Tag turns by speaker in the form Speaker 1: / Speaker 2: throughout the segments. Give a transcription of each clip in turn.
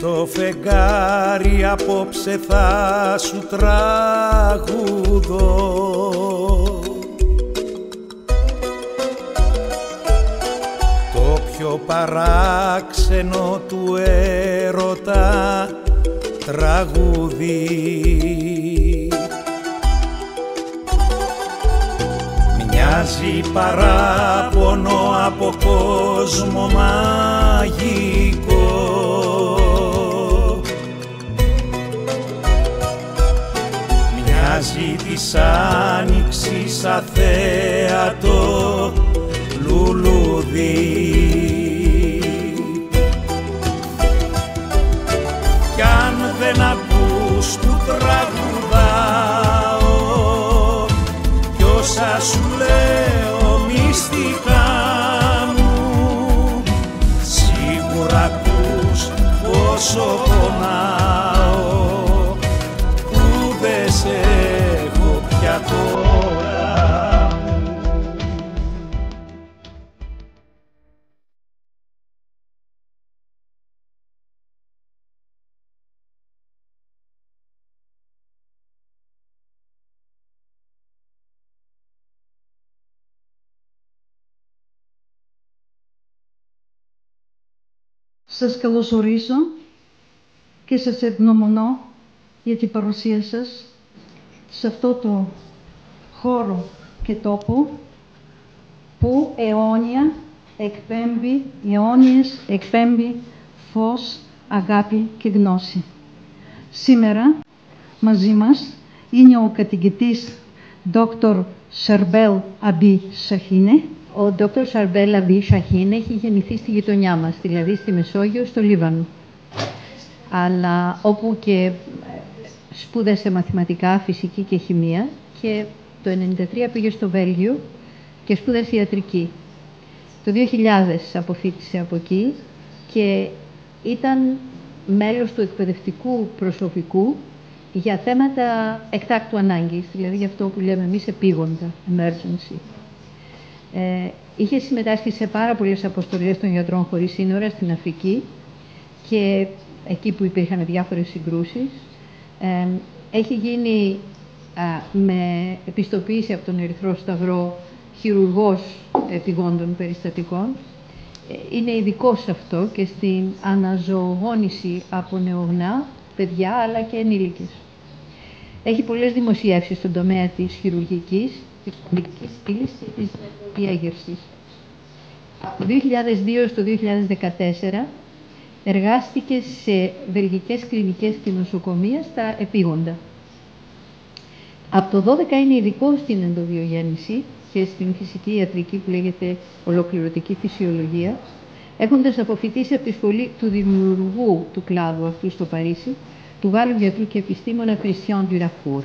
Speaker 1: το φεγγάρι απόψε θα σου τραγουδώ. Το πιο παράξενο του έρωτα τραγούδι. Μοιάζει παράπονο από κόσμο μαγικό. Μοιάζει της άνοιξης αθέατο λουλούδι. Κι αν δεν ακούς που τραγουδάω κι όσα σου λέω μυστικά μου, σίγουρα ακούς πόσο πονάω που δεν σε έχω πια τώρα.
Speaker 2: Σας καλωσορίζω και σας ευγνωμονώ για την παρουσία σας σε αυτό το χώρο και τόπο που αιώνιες εκπέμπει φως, αγάπη και γνώση. Σήμερα μαζί μας είναι ο καθηγητής Dr. Charbel Abi Chahine.
Speaker 3: Ο Dr. Charbel Abi Chahine έχει γεννηθεί στη γειτονιά μας, δηλαδή στη Μεσόγειο, στο Λιβάνου. Αλλά όπου και σπούδασε μαθηματικά, φυσική και χημεία και το 1993 πήγε στο Βέλγιο και σπούδασε Ιατρική. Το 2000 αποφοίτησε από εκεί και ήταν μέλος του εκπαιδευτικού προσωπικού για θέματα εκτάκτου ανάγκης, δηλαδή για αυτό που λέμε εμείς επίγοντα, emergency. Είχε συμμετάσχει σε πάρα πολλές αποστολές των Γιατρών Χωρίς Σύνορα στην Αφρική και εκεί που υπήρχαν διάφορες συγκρούσεις. Έχει γίνει με επιστοποίηση από τον Ερυθρό Σταυρό χειρουργός επιγόντων περιστατικών. Είναι ειδικός σε αυτό και στην αναζωογόνηση από νεογνά, παιδιά αλλά και ενήλικες. Έχει πολλές δημοσιεύσεις στον τομέα της χειρουργικής, της κοντικής πύλης και της διέγερσης. Από το 2002 στο 2014 εργάστηκε σε βελγικές κλινικές και νοσοκομεία στα επίγοντα. Από το 2012 είναι ειδικό στην ενδοβιογέννηση και στην φυσική ιατρική που λέγεται Ολοκληρωτική Φυσιολογία, έχοντας αποφοιτήσει από τη σχολή του δημιουργού του κλάδου αυτού στο Παρίσι, του Γάλλου γιατρού και επιστήμονα Χριστιαν Ντουραφούρ.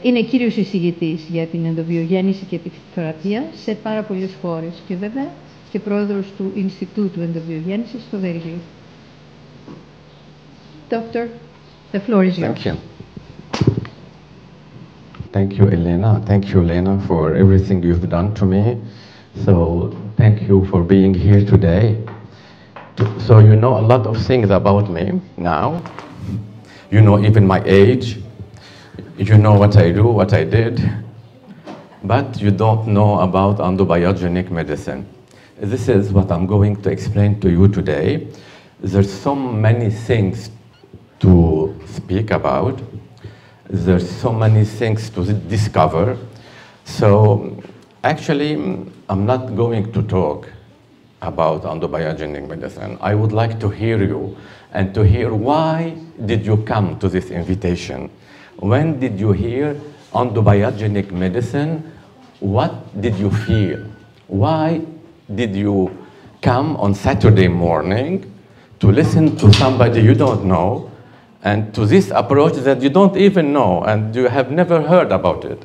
Speaker 3: Είναι κύριος εισηγητής για την ενδοβιογέννηση και τη θεραπεία σε πάρα πολλές χώρες και βέβαια και πρόεδρος του Ινστιτούτου Ενδοβιογέννησης στο Βέλγιο. Doctor, the floor is yours.
Speaker 4: Thank you. Thank you, Elena. Thank you, Elena, for everything you've done to me. So thank you for being here today. So you know a lot of things about me now. You know even my age. You know what I do, what I did. But you don't know about endobiogenic medicine. This is what I'm going to explain to you today. There's so many things to speak about. There's so many things to discover. So actually, I'm not going to talk about endobiogenic medicine. I would like to hear you and to hear why did you come to this invitation? When did you hear endobiogenic medicine? What did you feel? Why did you come on Saturday morning to listen to somebody you don't know and to this approach that you don't even know and you have never heard about it?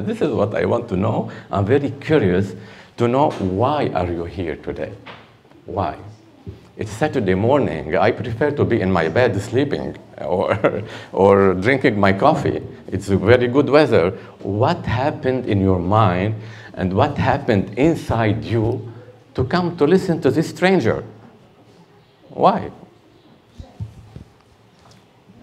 Speaker 4: This is what I want to know. I'm very curious to know why are you here today? Why? It's Saturday morning. I prefer to be in my bed sleeping or drinking my coffee. It's very good weather. What happened in your mind and what happened inside you to come to listen to this stranger? Why?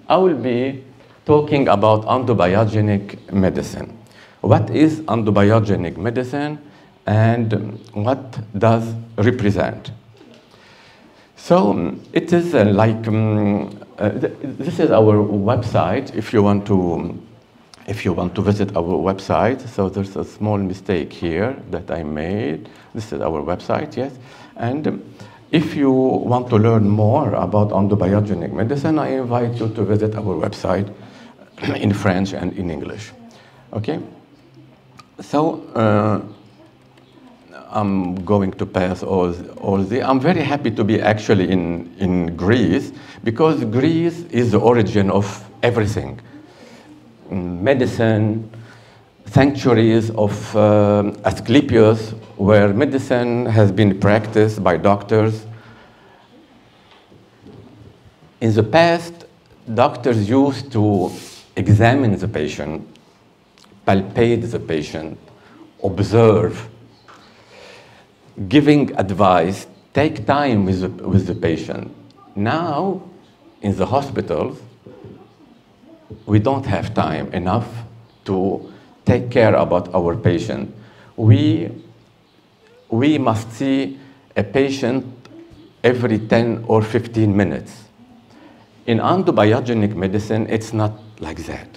Speaker 4: I will be talking about endobiogenic medicine. What is endobiogenic medicine and what does represent? So it is this is our website. If you want to visit our website, so there's a small mistake here that I made. This is our website, yes. And if you want to learn more about endobiogenic medicine, I invite you to visit our website in French and in English. Okay? So I'm going to pass all the. I'm very happy to be actually in Greece, because Greece is the origin of everything. Medicine, centuries of Asclepius, where medicine has been practiced by doctors. In the past, doctors used to examine the patient, palpate the patient, observe, giving advice, take time with the patient. Now, in the hospitals, we don't have time enough to take care about our patient. We must see a patient every 10 or 15 minutes. In endobiogenic medicine, it's not like that.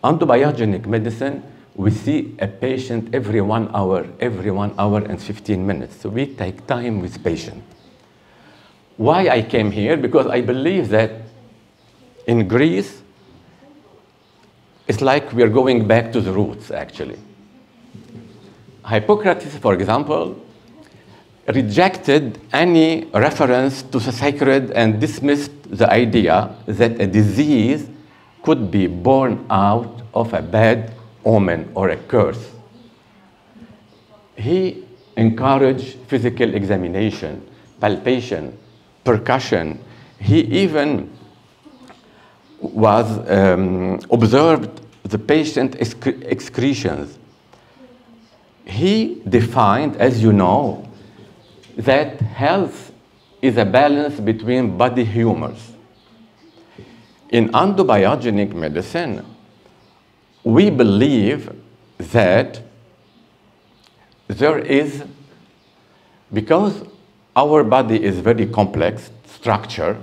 Speaker 4: Endobiogenic medicine, we see a patient every 1 hour and 15 minutes. So we take time with patient. Why I came here? Because I believe that in Greece, it's like we're going back to the roots, actually. Hippocrates, for example, rejected any reference to the sacred and dismissed the idea that a disease could be born out of a bad omen or a curse. He encouraged physical examination, palpation, percussion. He even was observed the patient excretions. He defined, as you know, that health is a balance between body humors. In endobiogenic medicine, we believe that there is, because our body is very complex structure,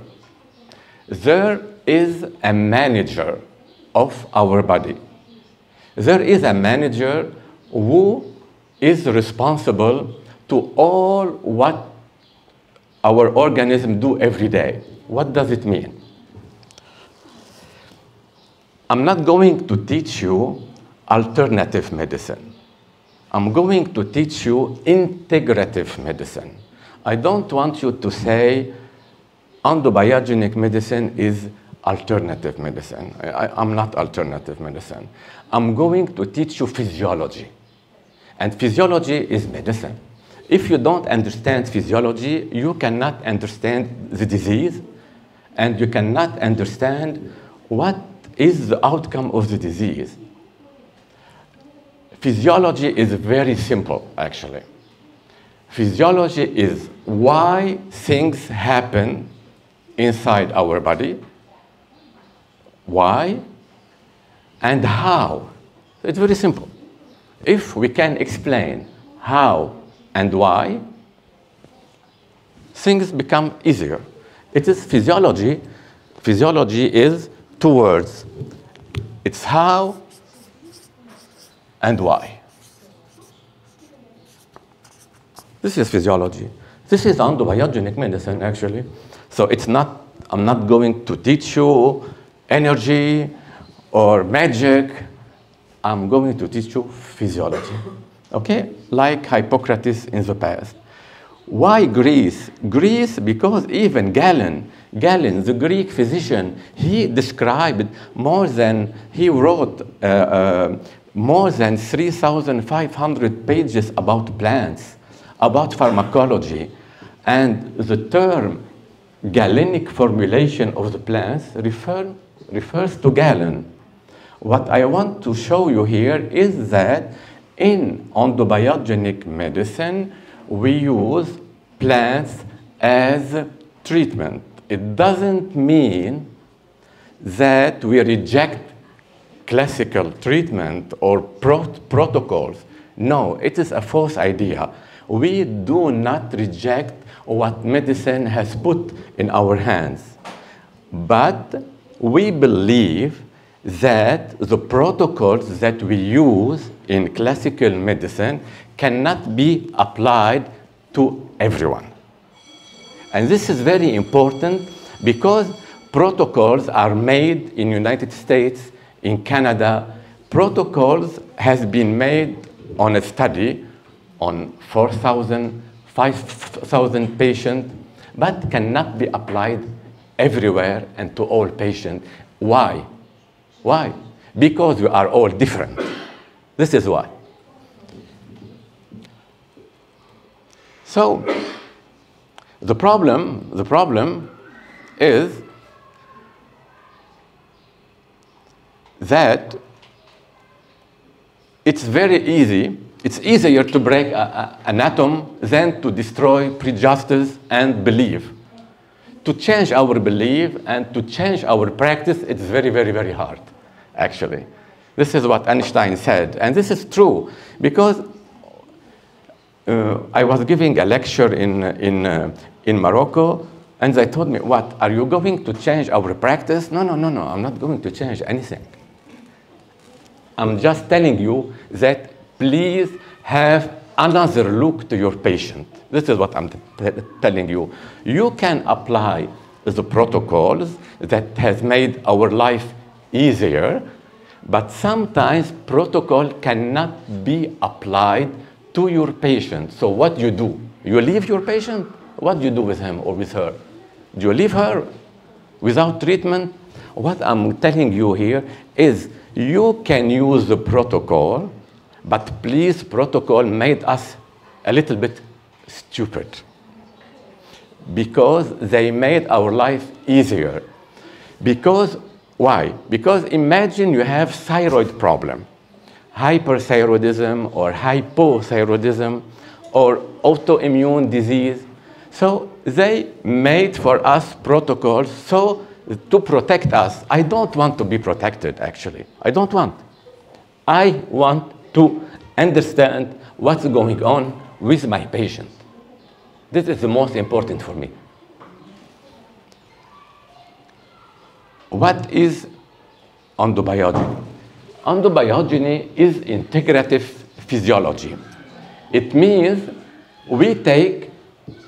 Speaker 4: there is a manager of our body. There is a manager who is responsible to all what our organism do every day. What does it mean? I'm not going to teach you alternative medicine. I'm going to teach you integrative medicine. I don't want you to say endobiogenic medicine is alternative medicine. I'm not alternative medicine. I'm going to teach you physiology. And physiology is medicine. If you don't understand physiology, you cannot understand the disease, and you cannot understand what is the outcome of the disease. Physiology is very simple, actually. Physiology is why things happen inside our body, why, and how. It's very simple. If we can explain how and why, things become easier. It is physiology. Physiology is two words. It's how and why. This is physiology. This is endobiogenic medicine, actually. So it's not, I'm not going to teach you energy or magic. I'm going to teach you physiology, okay? Like Hippocrates in the past. Why Greece? Greece, because even Galen, the Greek physician, he described he wrote more than 3,500 pages about plants, about pharmacology, and the term Galenic formulation of the plants refers to Galen. What I want to show you here is that in endobiogenic medicine, we use plants as treatment. It doesn't mean that we reject classical treatment or protocols. No, it is a false idea. We do not reject what medicine has put in our hands. But we believe that the protocols that we use in classical medicine cannot be applied to everyone. And this is very important because protocols are made in the United States, in Canada. Protocols has been made on a study on 4,000, 5,000 patients, but cannot be applied everywhere and to all patients. Why? Why? Because we are all different. This is why. So, the problem is that it's very easy. It's easier to break an atom than to destroy prejudice and belief. To change our belief and to change our practice, it's very, very, very hard, actually. This is what Einstein said, and this is true because I was giving a lecture in Morocco, and they told me, what, are you going to change our practice? No, no, no, no, I'm not going to change anything. I'm just telling you that please have another look to your patient. This is what I'm telling you. You can apply the protocols that has made our life easier, but sometimes protocol cannot be applied to your patient. So what you do? You leave your patient? What do you do with him or with her? Do you leave her without treatment? What I'm telling you here is you can use the protocol, but please, protocol made us a little bit stupid because they made our life easier. Because, why? Because imagine you have thyroid problem, hyperthyroidism or hypothyroidism or autoimmune disease. So they made for us protocols so to protect us. I don't want to be protected, actually. I don't want. I want to understand what's going on with my patient. This is the most important for me. What is endobiogeny? Endobiogeny is integrative physiology. It means we take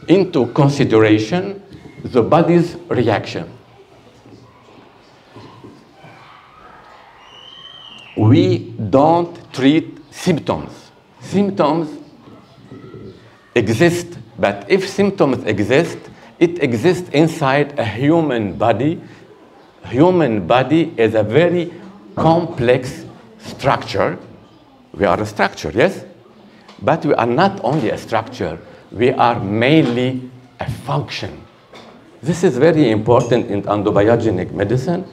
Speaker 4: into consideration the body's reaction. We don't treat symptoms. Symptoms exist, but if symptoms exist, it exists inside a human body. Human body is a very complex structure. We are a structure, yes? But we are not only a structure, we are mainly a function. This is very important in endobiogenic medicine.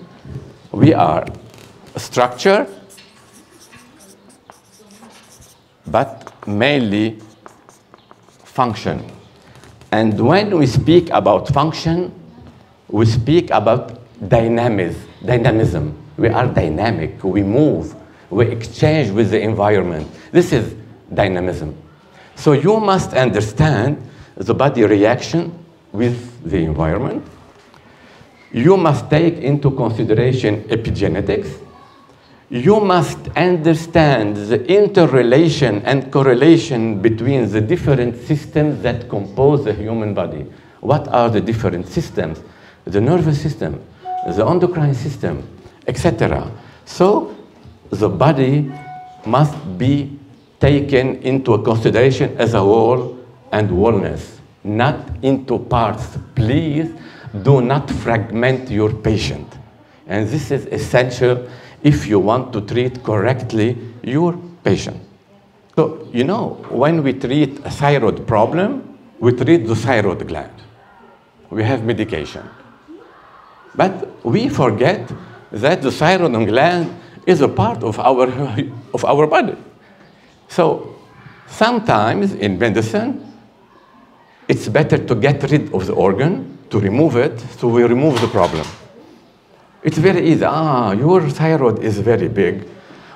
Speaker 4: We are a structure, but mainly function. And when we speak about function, we speak about dynamism. We are dynamic, we move, we exchange with the environment. This is dynamism. So you must understand the body reaction with the environment. You must take into consideration epigenetics. You must understand the interrelation and correlation between the different systems that compose the human body. What are the different systems? The nervous system, the endocrine system, etc. So the body must be taken into consideration as a whole and wholeness, not into parts. Please do not fragment your patient. And this is essential if you want to treat correctly your patient. So, you know, when we treat a thyroid problem, we treat the thyroid gland. We have medication. But we forget that the thyroid gland is a part of our body. So sometimes in medicine, it's better to get rid of the organ, to remove it, so we remove the problem. It's very easy. Your thyroid is very big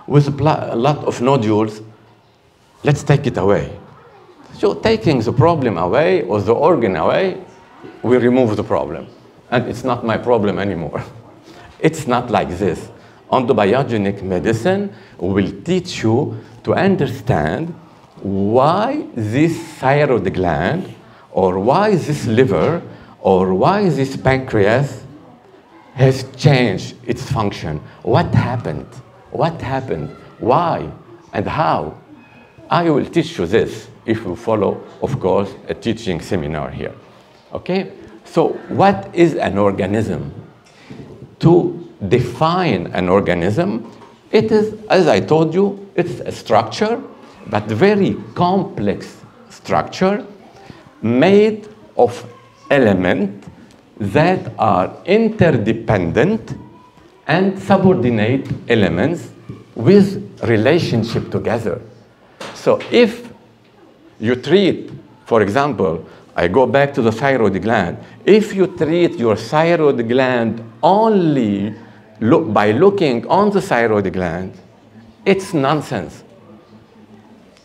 Speaker 4: with a lot of nodules. Let's take it away. So taking the problem away or the organ away, we remove the problem. And it's not my problem anymore. It's not like this. Endobiogenic medicine will teach you to understand why this thyroid gland, or why this liver, or why this pancreas has changed its function. What happened? What happened? Why? And how? I will teach you this if you follow, of course, a teaching seminar here. Okay? So what is an organism? To define an organism, it is, as I told you, it's a structure, but very complex structure made of elements that are interdependent and subordinate elements with relationship together. So if you treat, for example, I go back to the thyroid gland. If you treat your thyroid gland only by looking on the thyroid gland, it's nonsense.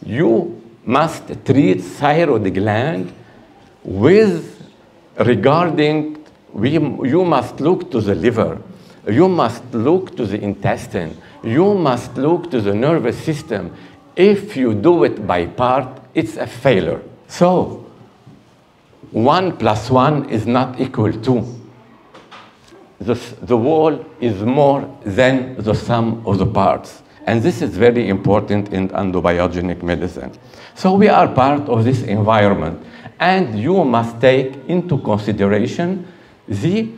Speaker 4: You must treat thyroid gland with regarding, you must look to the liver, you must look to the intestine, you must look to the nervous system. If you do it by part, it's a failure. So, 1 + 1 is not equal to. The whole is more than the sum of the parts. And this is very important in endobiogenic medicine. So we are part of this environment. And you must take into consideration the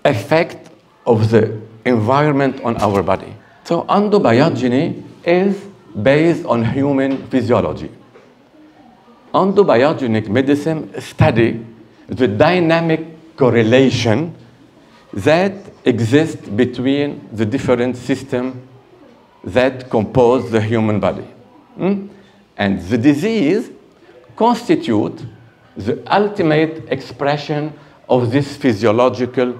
Speaker 4: effect of the environment on our body. So endobiogeny is based on human physiology. Endobiogenic medicine studies the dynamic correlation that exists between the different systems that compose the human body. And the disease constitutes the ultimate expression of this physiological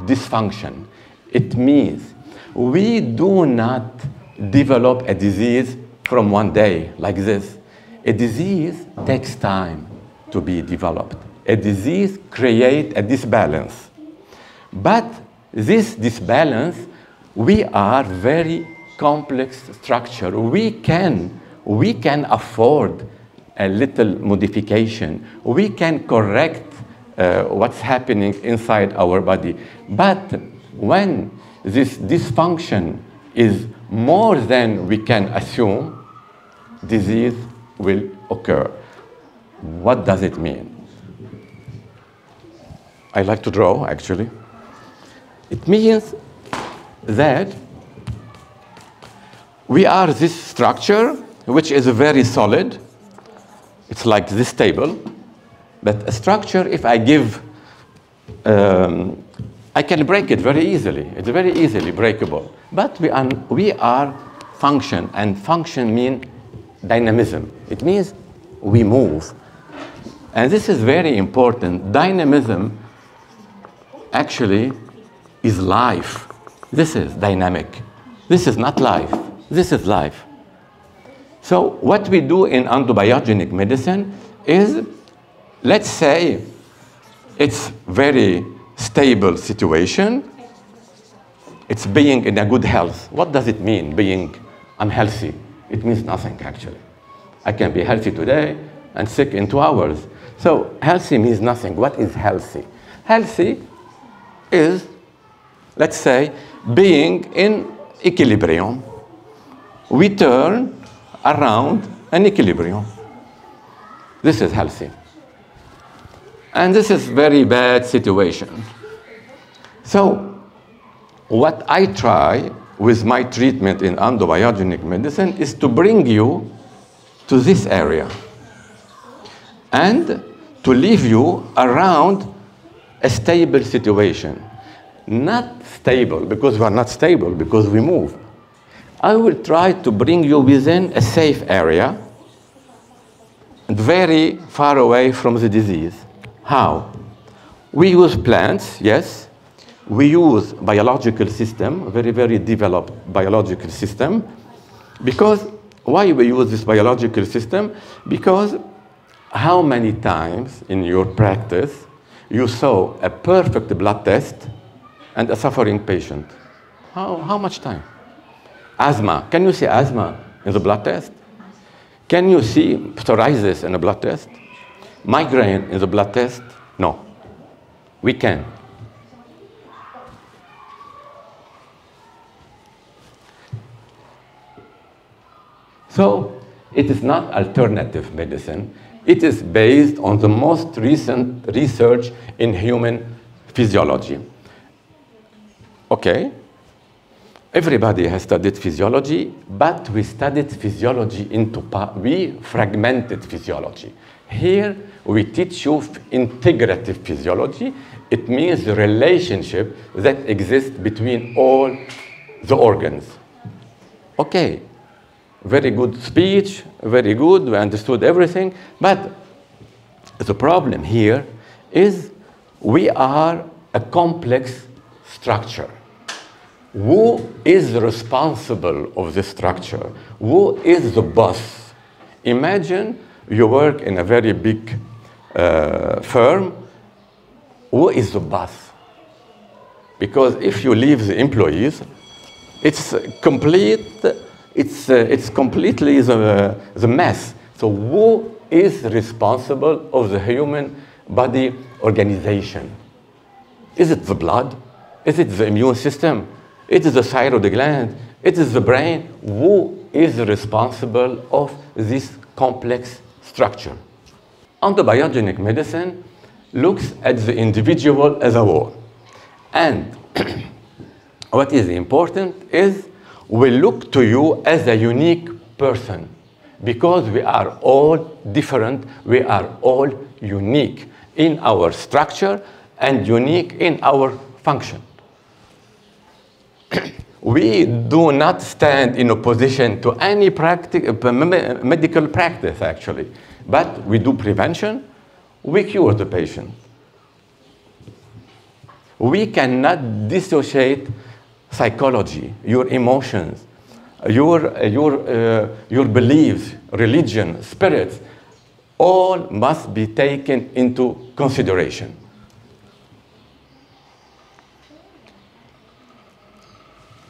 Speaker 4: dysfunction. It means we do not develop a disease from one day like this. A disease takes time to be developed. A disease creates a disbalance. But this disbalance, we are very complex structure. We can afford a little modification. We can correct what's happening inside our body. But when this dysfunction is more than we can assume, disease will occur. What does it mean? I like to draw, actually. It means that we are this structure, which is very solid. It's like this table. But a structure, if I give, I can break it very easily. It's very easily breakable. But we are function, and function means dynamism. It means we move. And this is very important. Dynamism actually is life. This is dynamic. This is not life. This is life. So what we do in endobiogenic medicine is, let's say it's very stable situation. It's being in a good health. What does it mean, being I'm healthy? It means nothing, actually. I can be healthy today and sick in 2 hours. So healthy means nothing. What is healthy? Healthy is, let's say, being in equilibrium. We turn around an equilibrium. This is healthy. And this is very bad situation. So what I try with my treatment in endobiogenic medicine is to bring you to this area and to leave you around a stable situation. Not stable, because we are not stable, because we move. I will try to bring you within a safe area, very far away from the disease. How? We use plants, yes. we use biological system, very, very developed biological system, because why we use this biological system? Because how many times in your practice you saw a perfect blood test and a suffering patient? How much time? Asthma. Can you see asthma in the blood test? Can you see psoriasis in a blood test? Migraine in the blood test? No. We can. So it is not alternative medicine. It is based on the most recent research in human physiology. Okay. Everybody has studied physiology, but we studied physiology we fragmented physiology. Here, we teach you integrative physiology. It means the relationship that exists between all the organs. Okay, very good speech, very good, we understood everything, but the problem here is we are a complex structure. Who is responsible of this structure? Who is the boss? Imagine you work in a very big firm. Who is the boss? Because if you leave the employees, it's completely the mess. So who is responsible of the human body organization? Is it the blood? Is it the immune system? It is the thyroid gland. It is the brain. Who is responsible of this complex structure? Endobiogenic medicine looks at the individual as a whole. And what is important is we look to you as a unique person because we are all different. We are all unique in our structure and unique in our function. We do not stand in opposition to any medical practice, actually. But we do prevention. We cure the patient. We cannot dissociate psychology, your emotions, your beliefs, religion, spirits. All must be taken into consideration.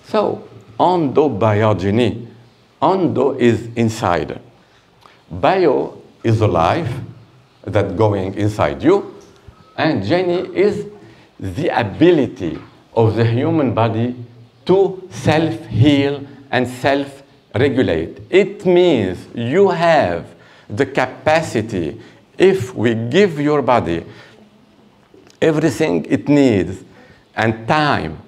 Speaker 4: So, endobiogeny. Endo is inside. Bio is the life that's going inside you. And geny is the ability of the human body to self-heal and self-regulate. It means you have the capacity, if we give your body everything it needs and time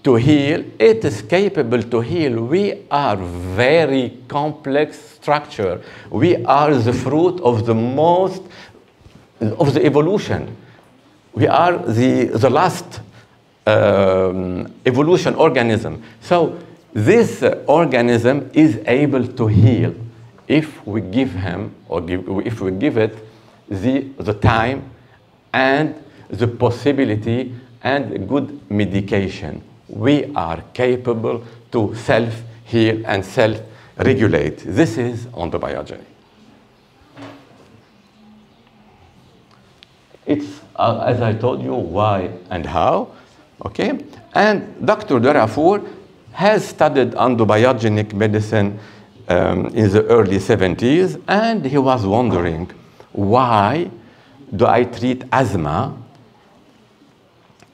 Speaker 4: to heal, it is capable to heal. We are very complex structure. We are the fruit of the evolution. We are the last evolution organism. So this organism is able to heal if we give him or if we give it the time and the possibility and good medication. We are capable to self-heal and self-regulate. This is endobiogeny. It's, as I told you, why and how, okay? And Dr. Darafour has studied endobiogenic medicine in the early 70s, and he was wondering, why do I treat asthma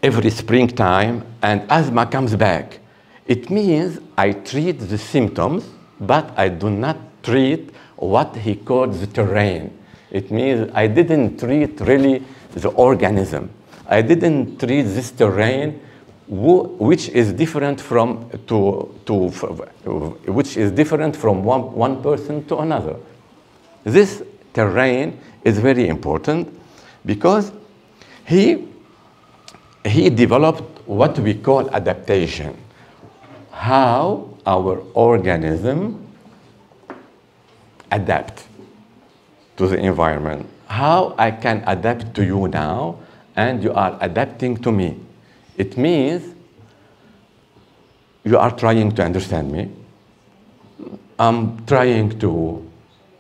Speaker 4: every springtime and asthma comes back? It means I treat the symptoms, but I do not treat what he called the terrain. It means I didn't treat really the organism. I didn't treat this terrain which is different from one person to another. This terrain is very important because he developed what we call adaptation. How our organism adapt to the environment. How I can adapt to you now and you are adapting to me. It means you are trying to understand me. I'm trying to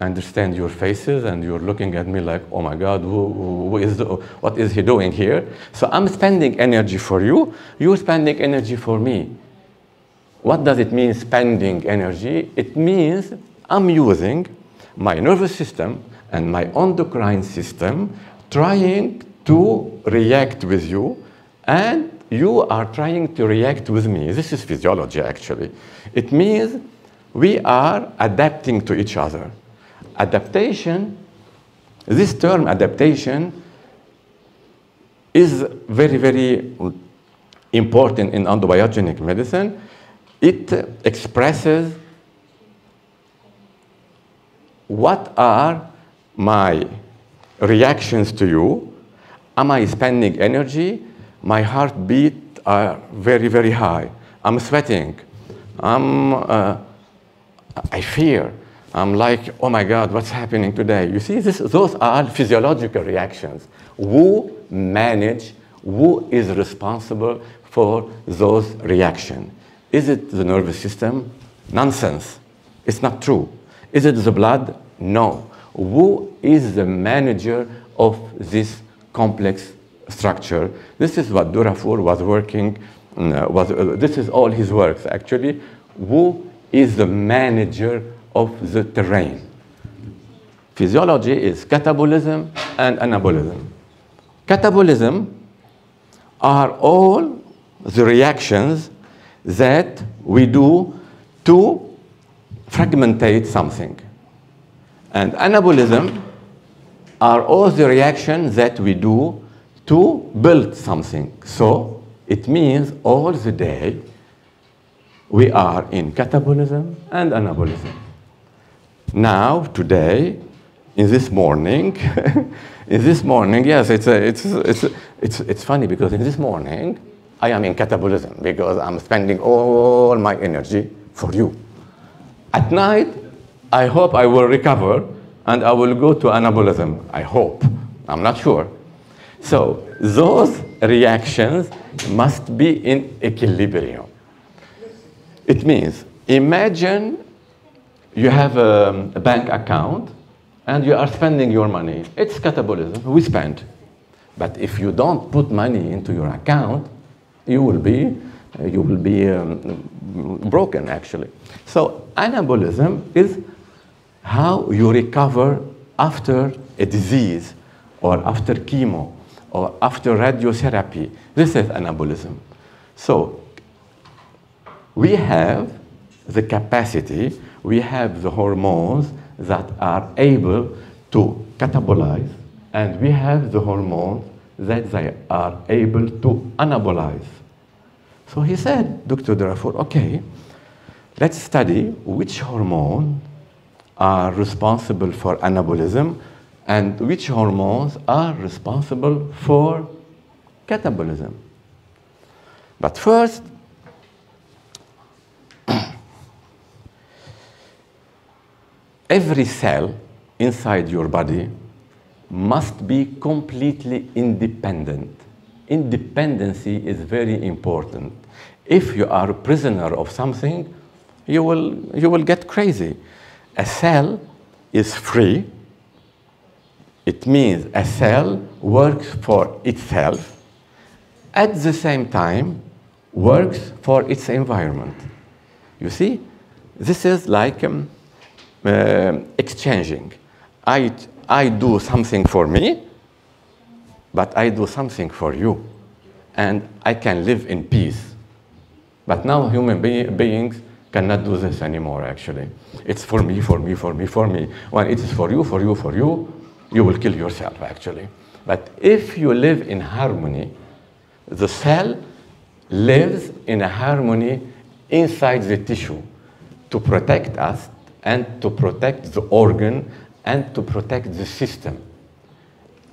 Speaker 4: understand your faces, and you're looking at me like, oh my God, what is he doing here? So I'm spending energy for you, you're spending energy for me. What does it mean, spending energy? It means I'm using my nervous system and my endocrine system trying to react with you, and you are trying to react with me. This is physiology, actually. It means we are adapting to each other. Adaptation, this term adaptation is very, very important in endobiogenic medicine. It expresses what are my reactions to you. Am I spending energy? My heartbeat are very, very high. I'm sweating. I fear. I'm like, oh my God, what's happening today? You see, those are physiological reactions. Who is responsible for those reactions? Is it the nervous system? Nonsense. It's not true. Is it the blood? No. Who is the manager of this complex structure? This is what Durafour was working, this is all his works, actually. Who is the manager of the terrain? Physiology is catabolism and anabolism. Catabolism are all the reactions that we do to fragmentate something. And anabolism are all the reactions that we do to build something. So it means all the day we are in catabolism and anabolism. Now, today, in this morning, yes, it's funny because in this morning, I am in catabolism because I'm spending all my energy for you. At night, I hope I will recover and I will go to anabolism. I hope. I'm not sure. So those reactions must be in equilibrium. It means, imagine you have a bank account and you are spending your money. It's catabolism, we spend. But if you don't put money into your account, you will be broken, actually. So anabolism is how you recover after a disease or after chemo or after radiotherapy. This is anabolism. So we have the capacity, we have the hormones that are able to catabolize, and we have the hormones that they are able to anabolize. So he said, Dr. Durafour, okay, let's study which hormones are responsible for anabolism and which hormones are responsible for catabolism. But first, every cell inside your body must be completely independent. Independency is very important. If you are a prisoner of something, you will get crazy. A cell is free. It means a cell works for itself, at the same time works for its environment. You see, this is like exchanging. I do something for me, but I do something for you, and I can live in peace. But now human beings cannot do this anymore, actually. It's for me, for me, for me, for me. When it is for you, for you, for you, you will kill yourself, actually. But if you live in harmony, the cell lives in a harmony inside the tissue to protect us and to protect the organ and to protect the system.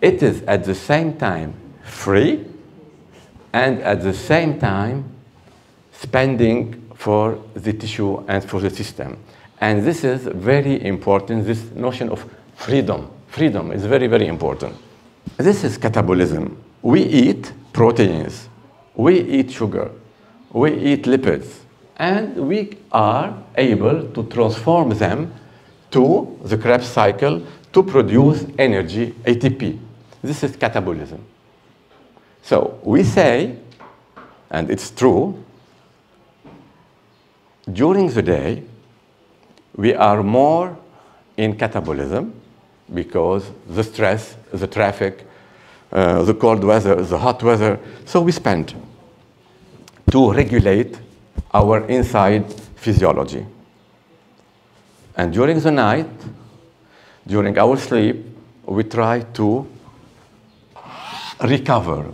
Speaker 4: It is at the same time free and at the same time spending for the tissue and for the system. And this is very important, this notion of freedom. Freedom is very, very important. This is catabolism. We eat proteins. we eat sugar, we eat lipids, and we are able to transform them to the Krebs cycle to produce energy, ATP. This is catabolism. So we say, and it's true, during the day, we are more in catabolism because the stress, the traffic, the cold weather, the hot weather. So we spend to regulate our inside physiology. And during the night, during our sleep, we try to recover.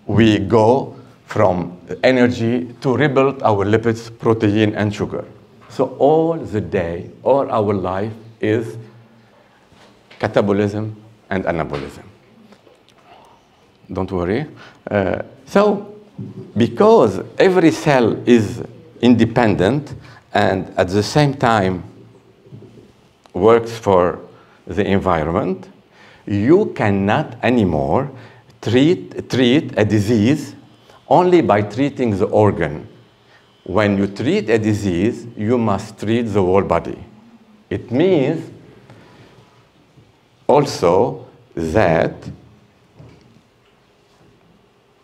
Speaker 4: We go from energy to rebuild our lipids, protein, and sugar. So all the day, all our life is catabolism and anabolism. Don't worry. So because every cell is independent and at the same time works for the environment, you cannot anymore treat a disease only by treating the organ. When you treat a disease, you must treat the whole body. It means also that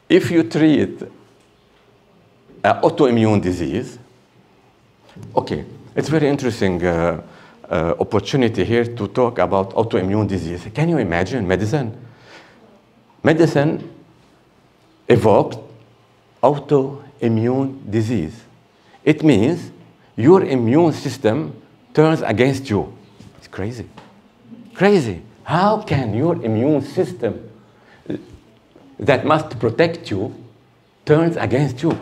Speaker 4: if you treat an autoimmune disease, okay, it's very interesting opportunity here to talk about autoimmune disease. Can you imagine medicine? Medicine evoked autoimmune disease. It means your immune system turns against you. It's crazy. Crazy. How can your immune system that must protect you turns against you?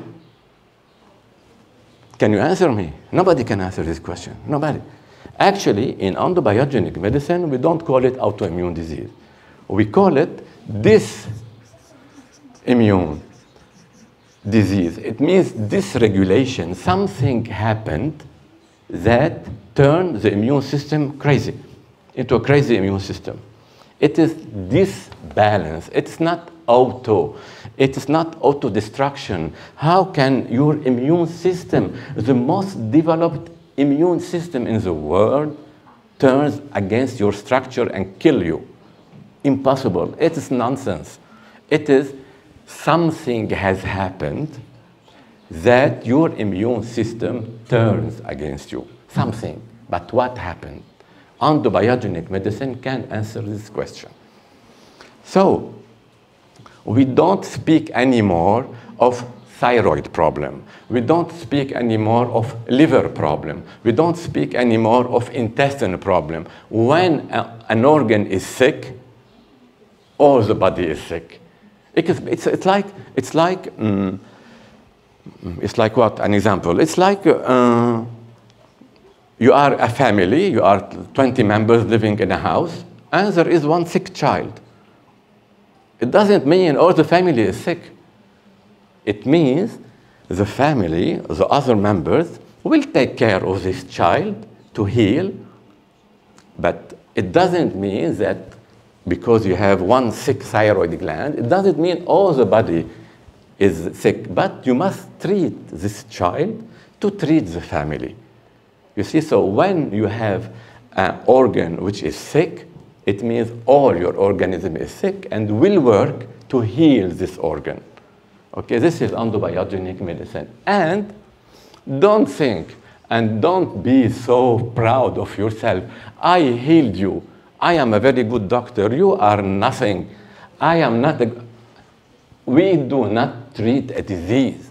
Speaker 4: Can you answer me? Nobody can answer this question. Nobody. Actually, in endobiogenic medicine, we don't call it autoimmune disease. We call it disimmune disease. It means dysregulation. Something happened that turned the immune system crazy, into a crazy immune system. It is disbalance. It's not auto. It is not auto-destruction. How can your immune system, the most developed immune system in the world, turns against your structure and kill you? Impossible. It is nonsense. It is something has happened that your immune system turns against you. Something. But what happened? Endobiogenic medicine can answer this question. So, we don't speak anymore of thyroid problem. We don't speak anymore of liver problem. We don't speak anymore of intestine problem. When an organ is sick, all the body is sick. It's like what? An example. It's like you are a family, you are 20 members living in a house, and there is one sick child. It doesn't mean all the family is sick. It means the family, the other members, will take care of this child to heal, but it doesn't mean that because you have one sick thyroid gland, it doesn't mean all the body is sick, but you must treat this child to treat the family. You see, so when you have an organ which is sick, it means all your organism is sick and will work to heal this organ. Okay, this is endobiogenic medicine. And don't think and don't be so proud of yourself. I healed you. I am a very good doctor. You are nothing. I am not a... We do not treat a disease.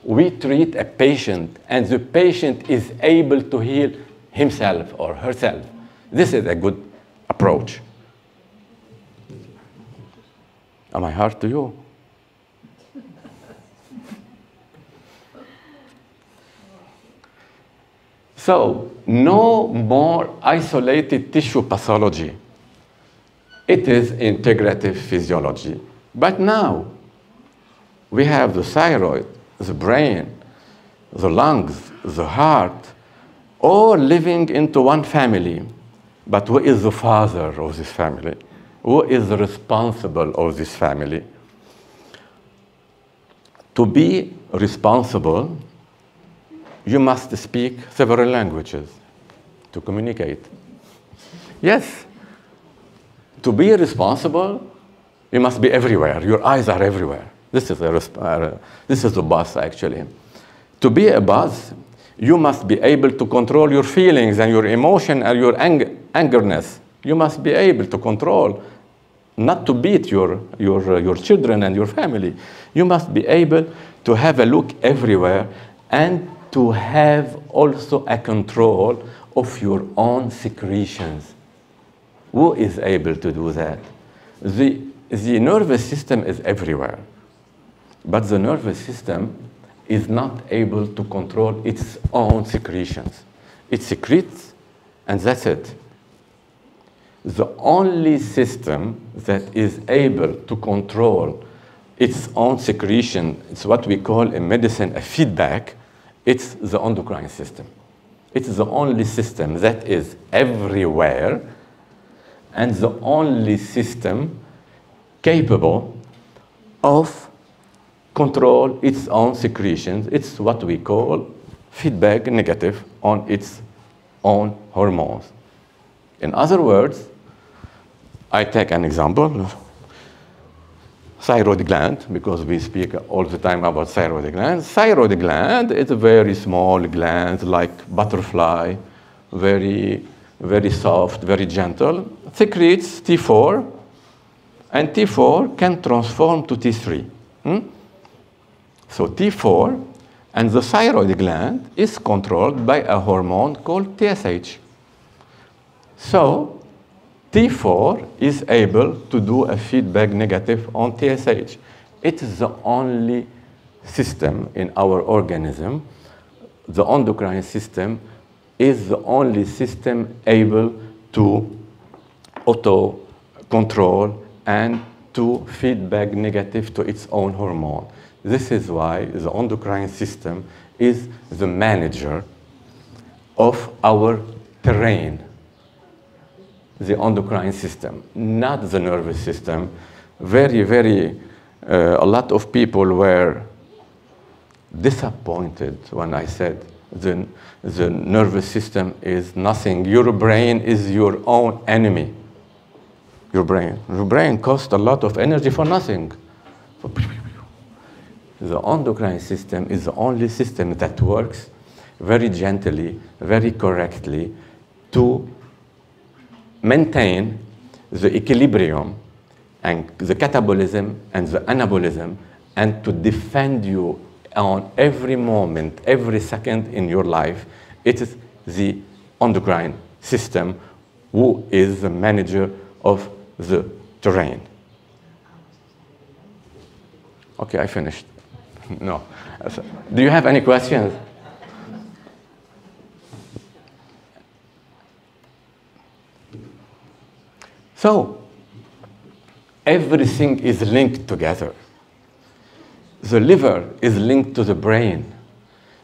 Speaker 4: We treat a patient, and the patient is able to heal himself or herself. This is a good approach. Am I hard to you? So, no more isolated tissue pathology. It is integrative physiology. But now, we have the thyroid, the brain, the lungs, the heart, all living into one family. But who is the father of this family? Who is responsible of this family? To be responsible, you must speak several languages to communicate. Yes. To be responsible, you must be everywhere. Your eyes are everywhere. This is a boss, actually. To be a boss, you must be able to control your feelings and your emotion and your angerness. You must be able to control, not to beat your children and your family. You must be able to have a look everywhere and to have also a control of your own secretions. Who is able to do that? The nervous system is everywhere, but the nervous system is not able to control its own secretions. It secretes, and that's it. The only system that is able to control its own secretion, it's what we call in medicine a feedback, it's the endocrine system. It's the only system that is everywhere and the only system capable of control its own secretions. It's what we call feedback negative on its own hormones. In other words, I take an example, thyroid gland, because we speak all the time about thyroid gland. Thyroid gland is a very small gland, like butterfly, very, very soft, very gentle, secretes T4, and T4 can transform to T3. So T4 and the thyroid gland is controlled by a hormone called TSH. So T4 is able to do a feedback negative on TSH. It is the only system in our organism, the endocrine system is the only system able to auto-control and to feedback negative to its own hormone. This is why the endocrine system is the manager of our terrain. The endocrine system, not the nervous system. A lot of people were disappointed when I said the nervous system is nothing. Your brain is your own enemy. Your brain costs a lot of energy for nothing. The endocrine system is the only system that works very gently, very correctly to maintain the equilibrium and the catabolism and the anabolism and to defend you on every moment, every second in your life. It is the endocrine system who is the manager of the terrain. Okay, I finished. No. Do you have any questions? So, everything is linked together. The liver is linked to the brain.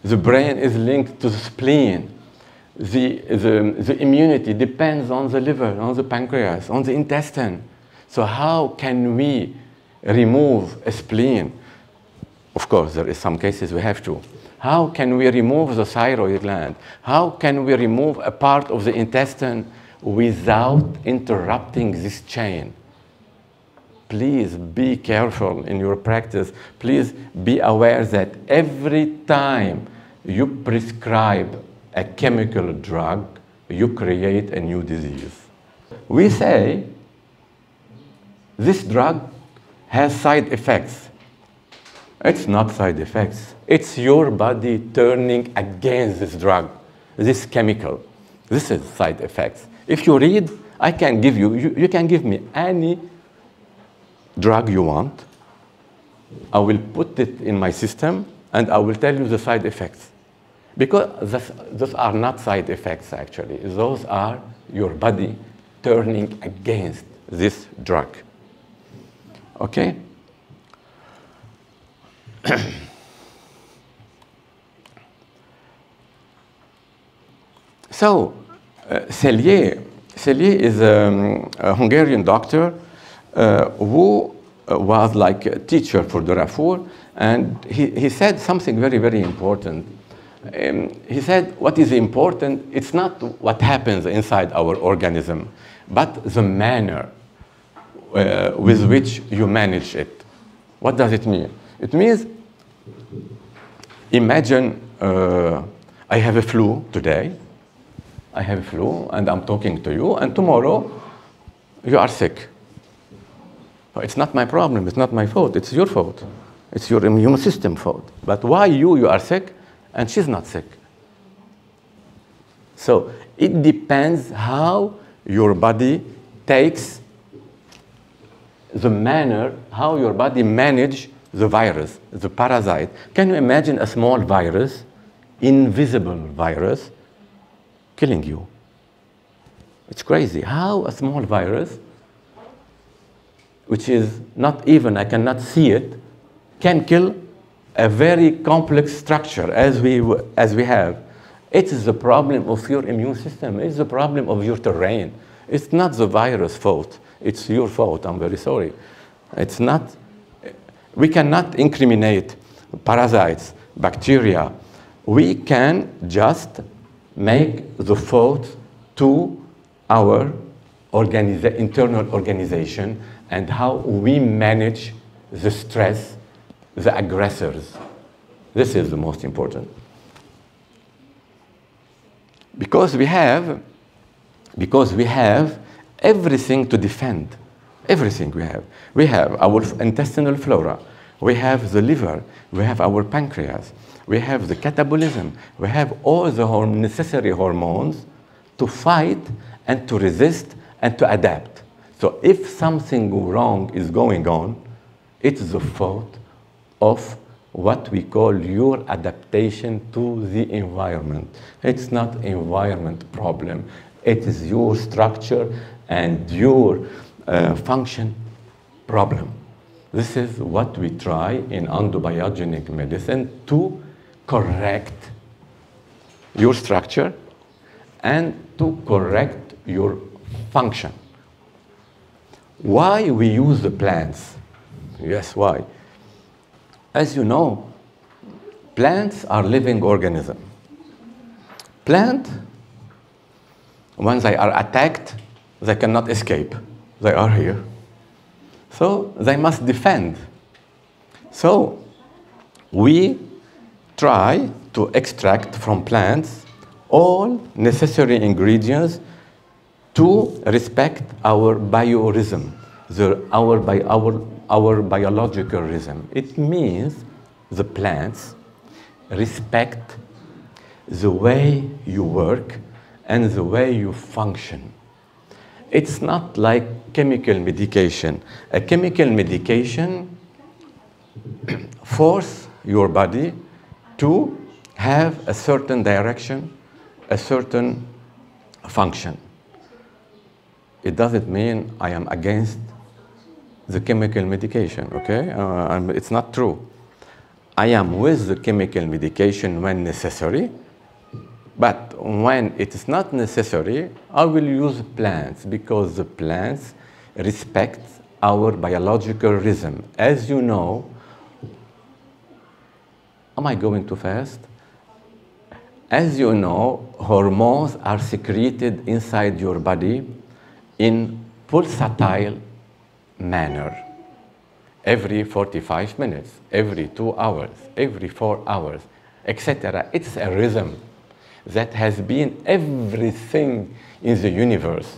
Speaker 4: The brain is linked to the spleen. The immunity depends on the liver, on the pancreas, on the intestine. So how can we remove a spleen? Of course, there is some cases we have to. How can we remove the thyroid gland? How can we remove a part of the intestine without interrupting this chain? Please be careful in your practice. Please be aware that every time you prescribe a chemical drug, you create a new disease. We say this drug has side effects. It's not side effects. It's your body turning against this drug, this chemical. This is side effects. If you read, I can give you can give me any drug you want. I will put it in my system and I will tell you the side effects. Because those are not side effects actually. Those are your body turning against this drug. Okay? So, Cellier is a Hungarian doctor who was like a teacher for Darfur, and he said something very, very important. He said, what is important, it's not what happens inside our organism, but the manner with which you manage it. What does it mean? It means, imagine I have a flu today. I have a flu, and I'm talking to you, and tomorrow you are sick. It's not my problem, it's not my fault, it's your fault. It's your immune system fault. But why you are sick and she's not sick? So it depends how your body takes the manner, how your body manages the virus, the parasite. Can you imagine a small virus, invisible virus, killing you? It's crazy. How a small virus, which is not even, I cannot see it, can kill a very complex structure as we have. It is the problem of your immune system. It's the problem of your terrain. It's not the virus' fault. It's your fault. I'm very sorry. It's not. We cannot incriminate parasites, bacteria. We can just make the fault to our internal organization and how we manage the stress, the aggressors. This is the most important. Because we have everything to defend. Everything we have. We have our intestinal flora. We have the liver. We have our pancreas. We have the catabolism. We have all the necessary hormones to fight and to resist and to adapt. So if something wrong is going on, it's the fault of what we call your adaptation to the environment. It's not environment problem. It is your structure and your function problem. This is what we try in endobiogenic medicine to correct your structure and to correct your function. Why we use the plants? Yes, why? As you know, plants are living organisms. Plants, when they are attacked, they cannot escape. They are here. So they must defend. So we try to extract from plants all necessary ingredients to respect our biorhythm, our biological rhythm. It means the plants respect the way you work and the way you function. It's not like chemical medication. A chemical medication forces your body to have a certain direction, a certain function. It doesn't mean I am against the chemical medication, okay? It's not true. I am with the chemical medication when necessary, but when it is not necessary, I will use plants because the plants respect our biological rhythm. As you know, am I going too fast? As you know, hormones are secreted inside your body in pulsatile manner. Every 45 minutes, every 2 hours, every 4 hours, etc. It's a rhythm that has been everything in the universe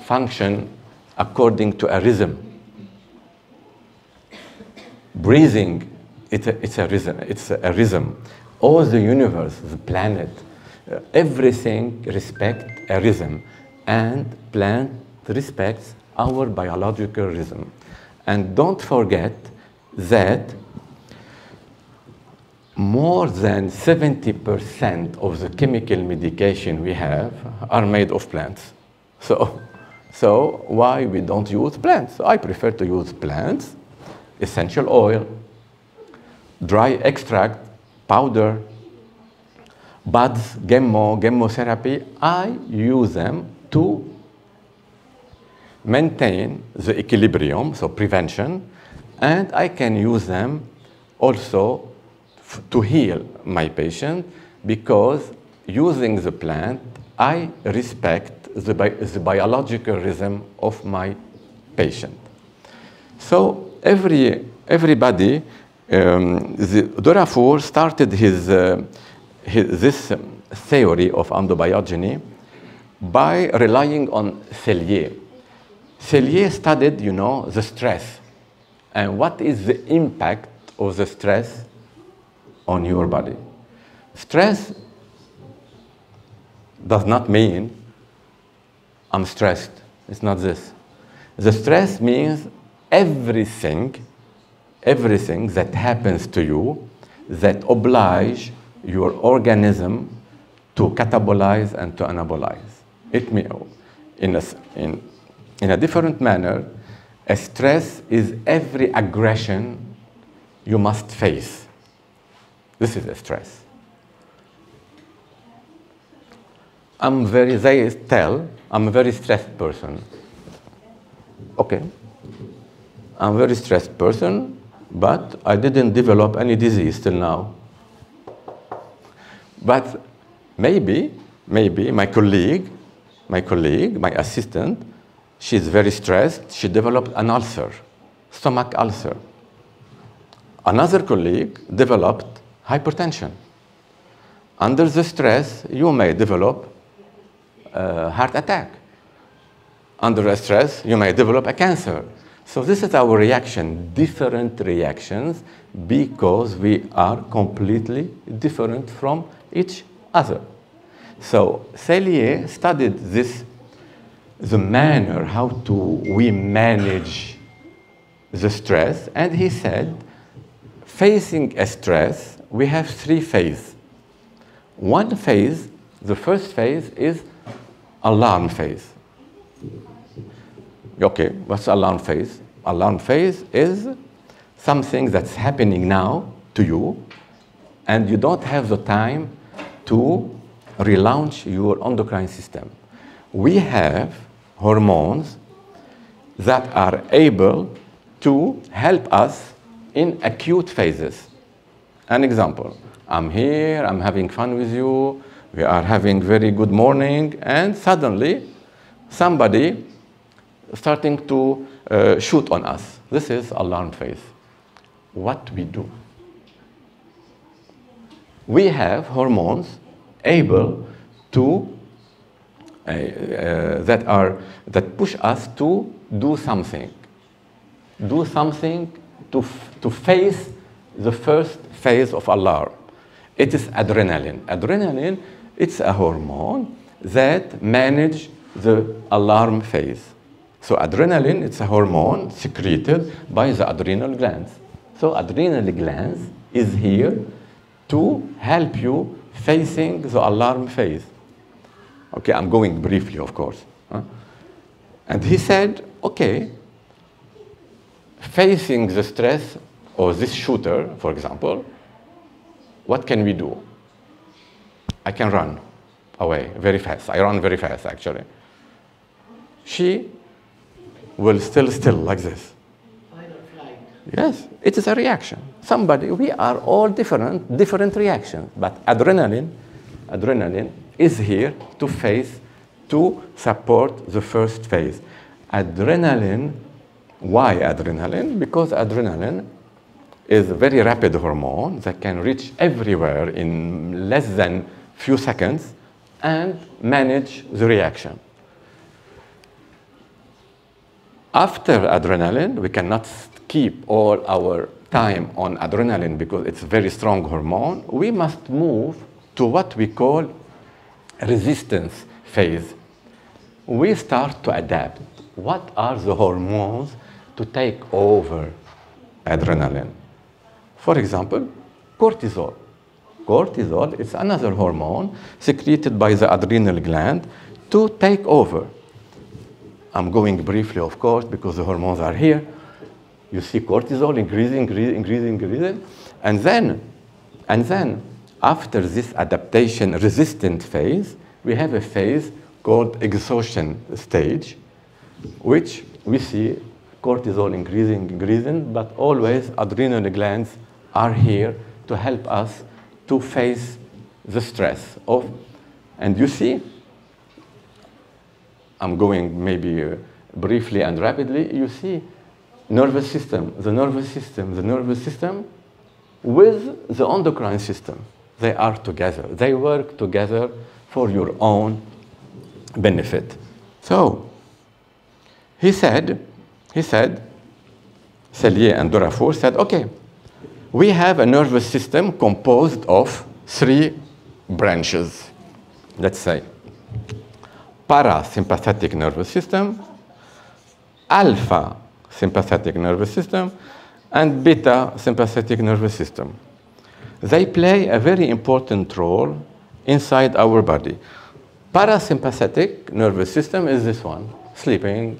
Speaker 4: function according to a rhythm. Breathing, it's a rhythm. It's a rhythm. All the universe, the planet, everything respects a rhythm, and plant respects our biological rhythm. And don't forget that more than 70% of the chemical medication we have are made of plants. So why we don't use plants? I prefer to use plants, essential oil, dry extract, powder, buds, chemotherapy. I use them to maintain the equilibrium, so prevention, and I can use them also to heal my patient, because using the plant, I respect the biological rhythm of my patient. So everybody, Dorafour started this theory of endobiogeny by relying on Cellier. Cellier studied, you know, the stress and what is the impact of the stress on your body. Stress does not mean I'm stressed. It's not this. The stress means everything that happens to you that oblige your organism to catabolize and to anabolize. It means, in a different manner, a stress is every aggression you must face. This is a stress. They tell, I'm a very stressed person. Okay. I'm a very stressed person, but I didn't develop any disease till now. But maybe my colleague, my assistant, she's very stressed. She developed an ulcer, stomach ulcer. Another colleague developed hypertension. Under the stress, you may develop a heart attack. Under a stress, you may develop a cancer. So this is our reaction, different reactions, because we are completely different from each other. So Cellier studied the manner how we manage the stress, and he said, facing a stress, we have 3 phases. One phase, the first phase is alarm phase. Okay, what's alarm phase? Alarm phase is something that's happening now to you, and you don't have the time to relaunch your endocrine system. We have hormones that are able to help us in acute phases. An example, I'm here, I'm having fun with you, we are having very good morning, and suddenly somebody starting to shoot on us. This is alarm phase. What we do? We have hormones able to that push us to do something to face the first phase of alarm. It is adrenaline. Adrenaline, it's a hormone that manages the alarm phase. So adrenaline, it's a hormone secreted by the adrenal glands. So adrenal glands is here to help you facing the alarm phase. Okay, I'm going briefly, of course. And he said, okay, facing the stress or this shooter, for example, what can we do? I can run away very fast. I run very fast, actually. She will still like this.
Speaker 5: Fight or flight.
Speaker 4: Yes, it is a reaction. We are all different reactions, but adrenaline is here to support the first phase. Adrenaline, why adrenaline? Because adrenaline is a very rapid hormone that can reach everywhere in less than few seconds and manage the reaction. After adrenaline, we cannot keep all our time on adrenaline because it's a very strong hormone. We must move to what we call resistance phase. We start to adapt. What are the hormones to take over adrenaline? For example, cortisol. Cortisol is another hormone secreted by the adrenal gland to take over. I'm going briefly, of course, because the hormones are here. You see cortisol increasing. And then, after this adaptation resistant phase, we have a phase called exhaustion stage, which we see cortisol increasing, but always adrenal glands are here to help us to face the stress of, and you see, I'm going maybe briefly and rapidly, you see nervous system, the nervous system with the endocrine system. They are together. They work together for your own benefit. So, he said, Selye and Dorafour said, okay, we have a nervous system composed of 3 branches. Let's say, parasympathetic nervous system, alpha sympathetic nervous system, and beta sympathetic nervous system. They play a very important role inside our body. Parasympathetic nervous system is this one, sleeping,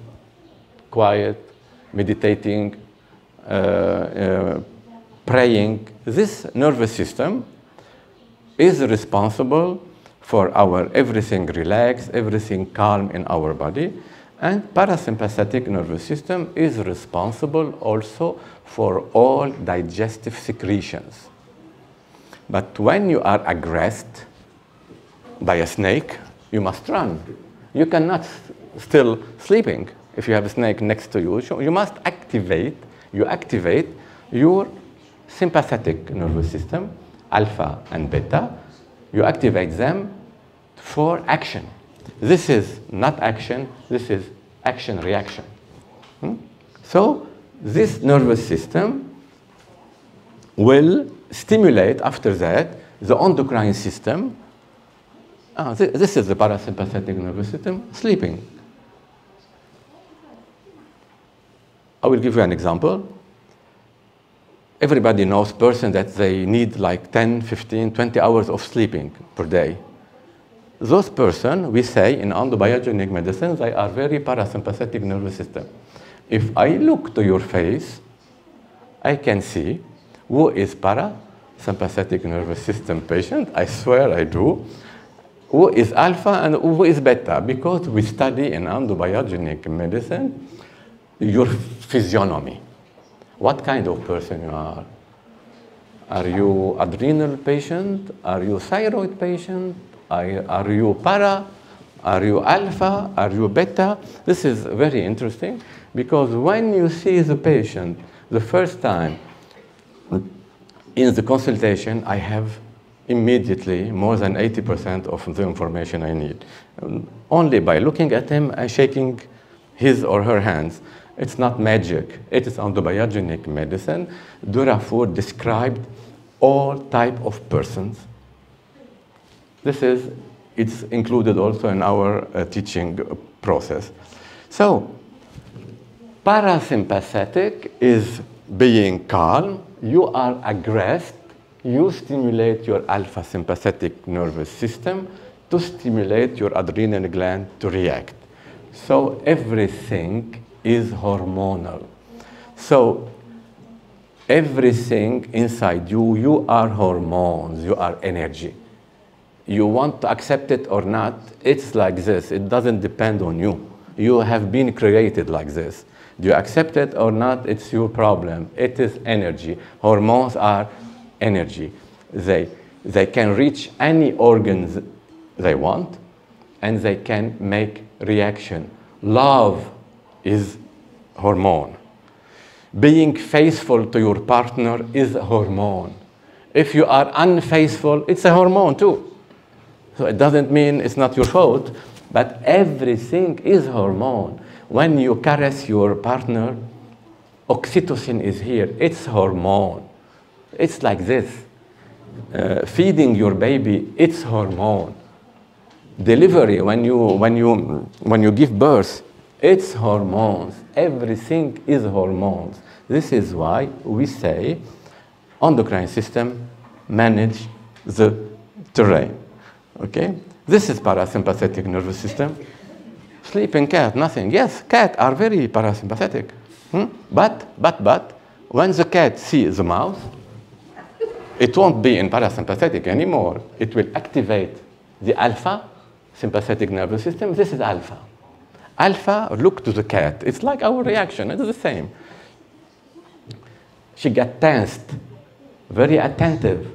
Speaker 4: quiet, meditating, praying. This nervous system is responsible for our everything relaxed, everything calm in our body. And parasympathetic nervous system is responsible also for all digestive secretions. But when you are aggressed by a snake, you must run. You cannot still sleeping if you have a snake next to you. So you must activate your sympathetic nervous system, alpha and beta. You activate them for action. This is not action, this is action-reaction. So this nervous system will stimulate after that the endocrine system. This is the parasympathetic nervous system, sleeping. I will give you an example. Everybody knows person that they need like 10, 15, 20 hours of sleeping per day. Those person, we say in endobiogenic medicine, they are very parasympathetic nervous system. If I look to your face, I can see who is parasympathetic nervous system patient. I swear I do. Who is alpha and who is beta? Because we study in endobiogenic medicine your physiognomy. What kind of person you are? Are you adrenal patient? Are you thyroid patient? Are you para? Are you alpha? Are you beta? This is very interesting because when you see the patient the first time in the consultation, I have immediately more than 80% of the information I need. Only by looking at him and shaking his or her hands. It's not magic. It is endobiogenic medicine. Dorafour described all type of persons. It's included also in our teaching process. So, parasympathetic is being calm. You are aggressed. You stimulate your alpha sympathetic nervous system to stimulate your adrenal gland to react. So everything is hormonal. So everything inside you, you are hormones, you are energy. You want to accept it or not, it's like this. It doesn't depend on you. You have been created like this. Do you accept it or not, it's your problem. It is energy. Hormones are energy. They can reach any organs they want, and they can make reaction. Love is hormone. Being faithful to your partner is a hormone. If you are unfaithful, it's a hormone too. So it doesn't mean it's not your fault, but everything is hormone. When you caress your partner, oxytocin is here. It's hormone. It's like this. Feeding your baby, it's hormone. Delivery, when you give birth, it's hormones. Everything is hormones. This is why we say endocrine system manage the terrain. Okay? This is parasympathetic nervous system. Sleeping cat, nothing. Yes, cats are very parasympathetic. But when the cat sees the mouse, it won't be in parasympathetic anymore. It will activate the alpha sympathetic nervous system. This is alpha. Alpha looked to the cat. It's like our reaction. It is the same. She got tensed, very attentive,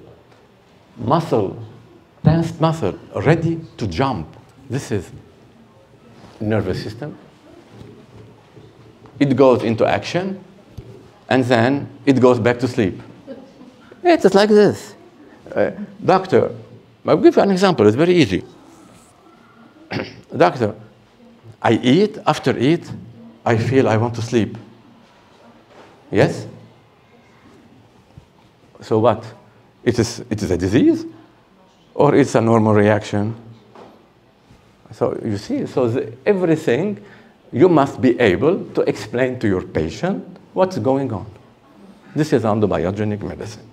Speaker 4: tensed muscle, ready to jump. This is nervous system. It goes into action, and then it goes back to sleep. It's just like this. Doctor, I'll give you an example. It's very easy. Doctor, I eat. After eat, I feel I want to sleep. Yes? So what? It is a disease, or it's a normal reaction? So you see, everything, you must be able to explain to your patient what's going on. This is endobiogenic medicine.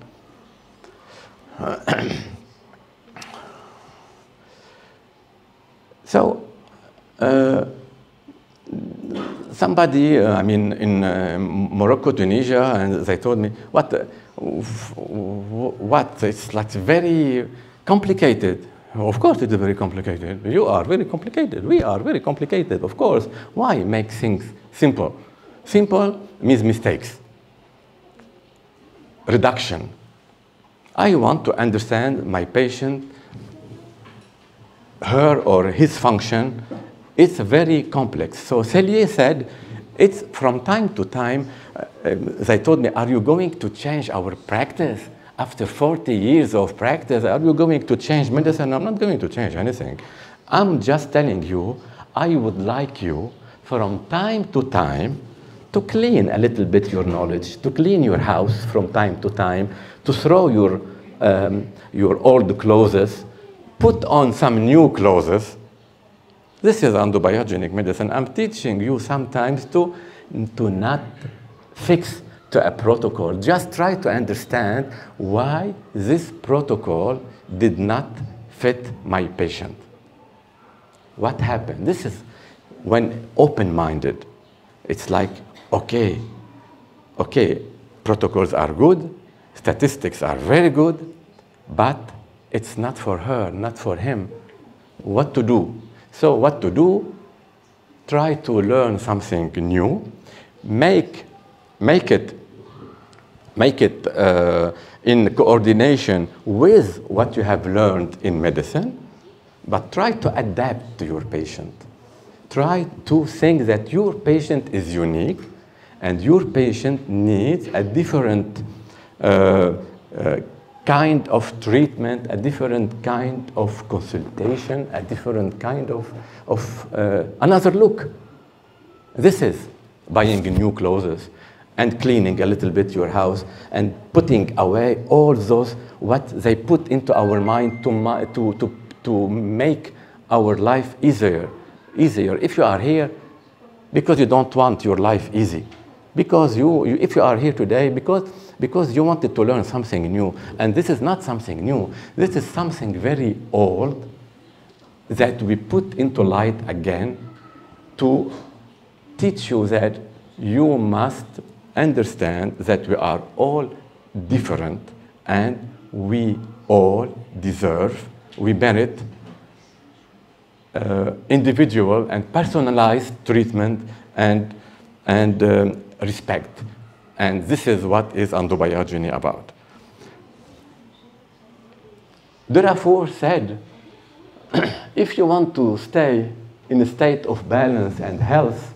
Speaker 4: So, somebody, I mean, in Morocco, Tunisia, and they told me, what? It's like very complicated. Of course it is very complicated. You are very complicated. We are very complicated, of course. Why make things simple? Simple means mistakes. Reduction. I want to understand my patient, her or his function. It's very complex. So Cellier said, it's from time to time, they told me, are you going to change our practice? After 40 years of practice, are you going to change medicine? I'm not going to change anything. I'm just telling you, I would like you from time to time to clean a little bit your knowledge, to clean your house from time to time, to throw your old clothes, put on some new clothes. This is endobiogenic medicine. I'm teaching you sometimes to not fix to a protocol. Just try to understand why this protocol did not fit my patient. What happened? This is when open-minded. It's like, okay, protocols are good, statistics are very good, but it's not for her, not for him. What to do? So what to do? Try to learn something new, make it in coordination with what you have learned in medicine, but try to adapt to your patient. Try to think that your patient is unique and your patient needs a different kind of treatment, a different kind of consultation, a different kind of another look. This is buying new clothes and cleaning a little bit your house and putting away all those what they put into our mind to make our life easier. If you are here because you don't want your life easy, because if you are here today because you wanted to learn something new, and this is not something new, this is something very old that we put into light again to teach you that you must understand that we are all different and we all deserve, we merit individual and personalized treatment and respect. And this is what is endobiogeny about. Durafour said, if you want to stay in a state of balance and health,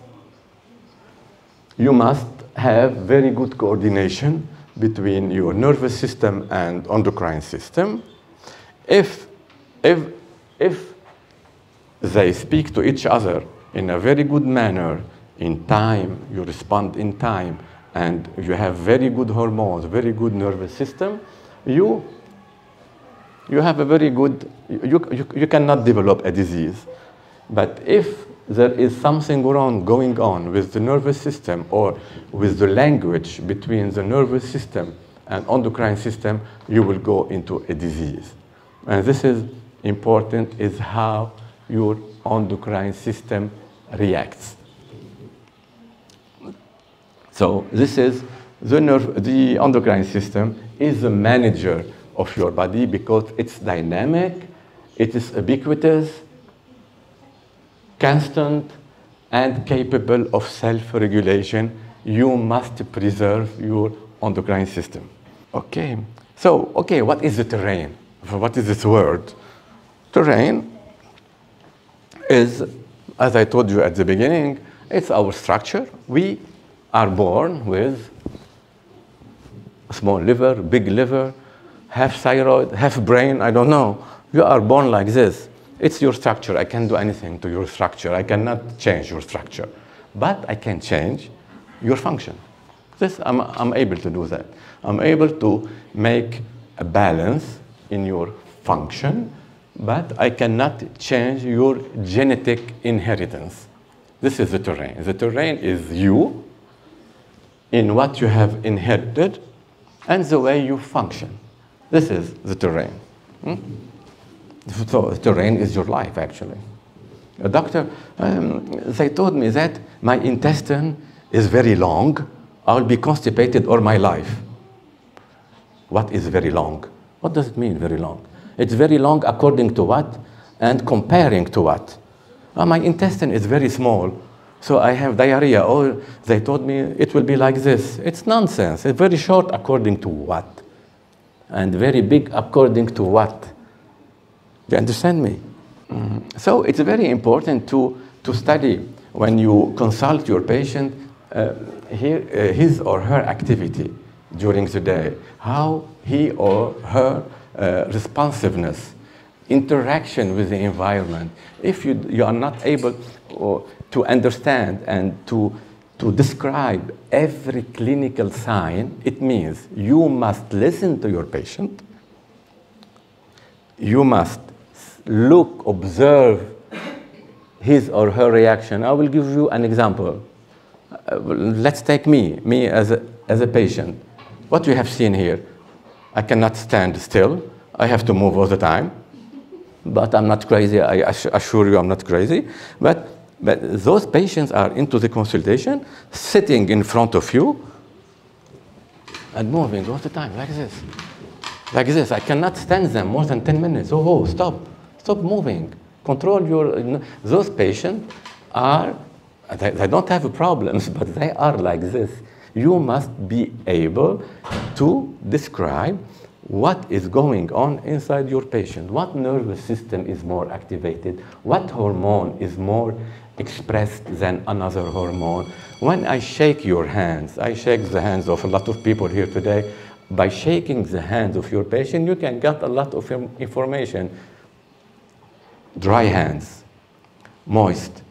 Speaker 4: you must have very good coordination between your nervous system and endocrine system. If they speak to each other in a very good manner, in time, you respond in time, and you have very good hormones, very good nervous system, you have a very good, you cannot develop a disease. But if there is something wrong going on with the nervous system or with the language between the nervous system and endocrine system, you will go into a disease. And this is important, is how your endocrine system reacts. So this is the endocrine system is the manager of your body because it's dynamic, it is ubiquitous, constant, and capable of self-regulation, you must preserve your endocrine system. Okay, so, okay, what is the terrain? What is this word? Terrain is, as I told you at the beginning, it's our structure. We are born with a small liver, big liver, half thyroid, half brain, I don't know. You are born like this. It's your structure. I can't do anything to your structure. I cannot change your structure. But I can change your function. This, I'm able to do that. I'm able to make a balance in your function, but I cannot change your genetic inheritance. This is the terrain. The terrain is you in what you have inherited and the way you function. This is the terrain. So the terrain is your life, actually. A doctor, they told me that my intestine is very long. I'll be constipated all my life. What is very long? What does it mean, very long? It's very long according to what and comparing to what? My intestine is very small, so I have diarrhea. Oh, they told me it will be like this. It's nonsense. It's very short according to what? And very big according to what? You understand me? So it's very important to study when you consult your patient his or her activity during the day, how he or her responsiveness, interaction with the environment. If you are not able to understand and to describe every clinical sign, it means you must listen to your patient, you must look, observe his or her reaction. I will give you an example. Let's take me as a patient. What you have seen here, I cannot stand still. I have to move all the time. But I'm not crazy. I assure you I'm not crazy. But those patients are into the consultation, sitting in front of you and moving all the time, like this. Like this. I cannot stand them more than 10 minutes. Oh, stop. Stop moving. Control your... Those patients are... They don't have problems, but they are like this. You must be able to describe what is going on inside your patient. What nervous system is more activated? What hormone is more expressed than another hormone? When I shake your hands, I shake the hands of a lot of people here today. By shaking the hands of your patient, you can get a lot of information. Dry hands, moist,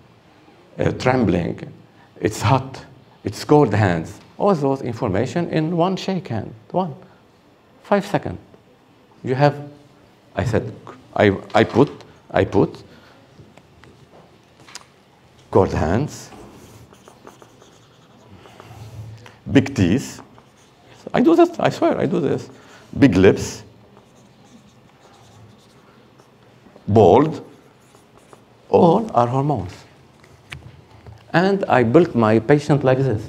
Speaker 4: trembling, it's hot, it's cold hands. All those information in one shake hand, 5 seconds. You have, I said, I put cold hands, big teeth. I do this, I swear, I do this. Big lips, bald, all are hormones. And I built my patient like this.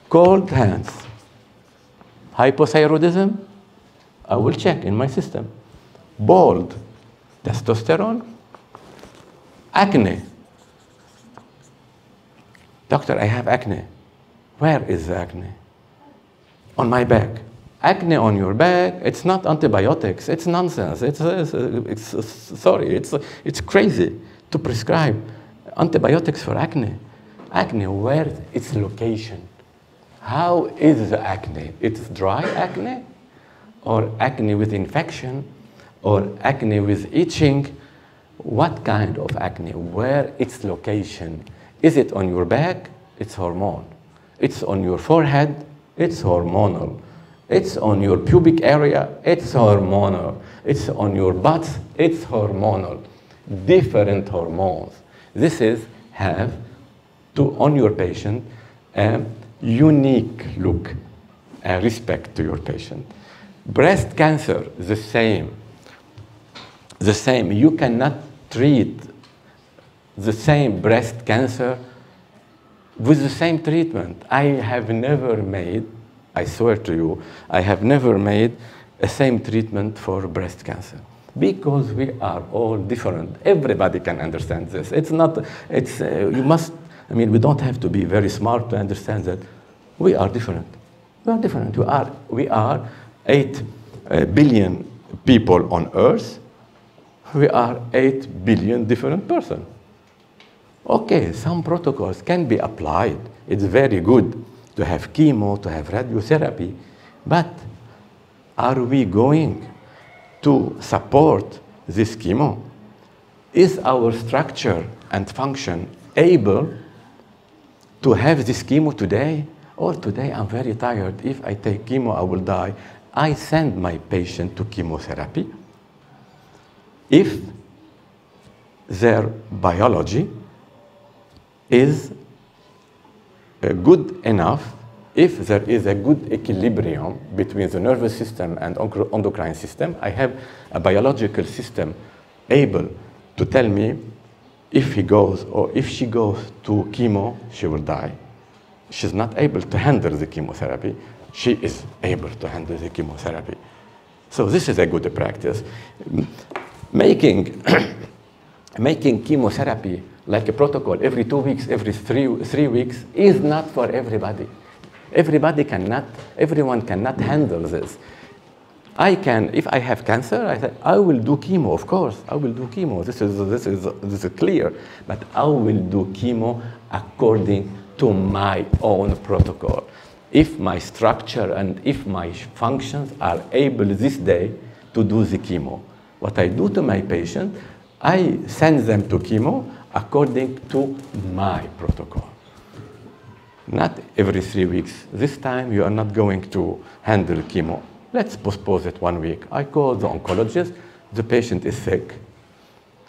Speaker 4: Cold hands. Hypothyroidism, I will check in my system. Bald, testosterone, acne. Doctor, I have acne. Where is the acne? On my back. Acne on your back, it's not antibiotics, it's nonsense. It's crazy to prescribe antibiotics for acne. Acne, where is its location? How is the acne? It's dry acne, or acne with infection, or acne with itching? What kind of acne? Where its location? Is it on your back? It's hormone. It's on your forehead? It's hormonal. It's on your pubic area? It's hormonal. It's on your butt? It's hormonal. Different hormones. This is have to, on your patient, a unique look, a respect to your patient. Breast cancer, the same. The same. You cannot treat the same breast cancer with the same treatment. I have never made, I swear to you, I have never made a same treatment for breast cancer. Because we are all different. Everybody can understand this. It's not, you must I mean, we don't have to be very smart to understand that we are different. We are different. We are 8 billion people on Earth. We are 8 billion different persons. Okay, some protocols can be applied. It's very good to have chemo, to have radiotherapy, but are we going to support this chemo? Is our structure and function able to have this chemo today? Or today I'm very tired. If I take chemo, I will die. I send my patient to chemotherapy. If their biology is good enough, if there is a good equilibrium between the nervous system and endocrine system, I have a biological system able to tell me if he goes or if she goes to chemo, she will die. She's not able to handle the chemotherapy. She is able to handle the chemotherapy. So this is a good practice. Making chemotherapy like a protocol every 2 weeks, every three weeks is not for everybody. Everyone cannot handle this. I can, if I have cancer, I say, I will do chemo, of course, I will do chemo. This is clear, but I will do chemo according to my own protocol. If my structure and if my functions are able this day to do the chemo. What I do to my patient, I send them to chemo according to my protocol. Not every 3 weeks. This time you are not going to handle chemo. Let's postpone it 1 week. I call the oncologist. The patient is sick.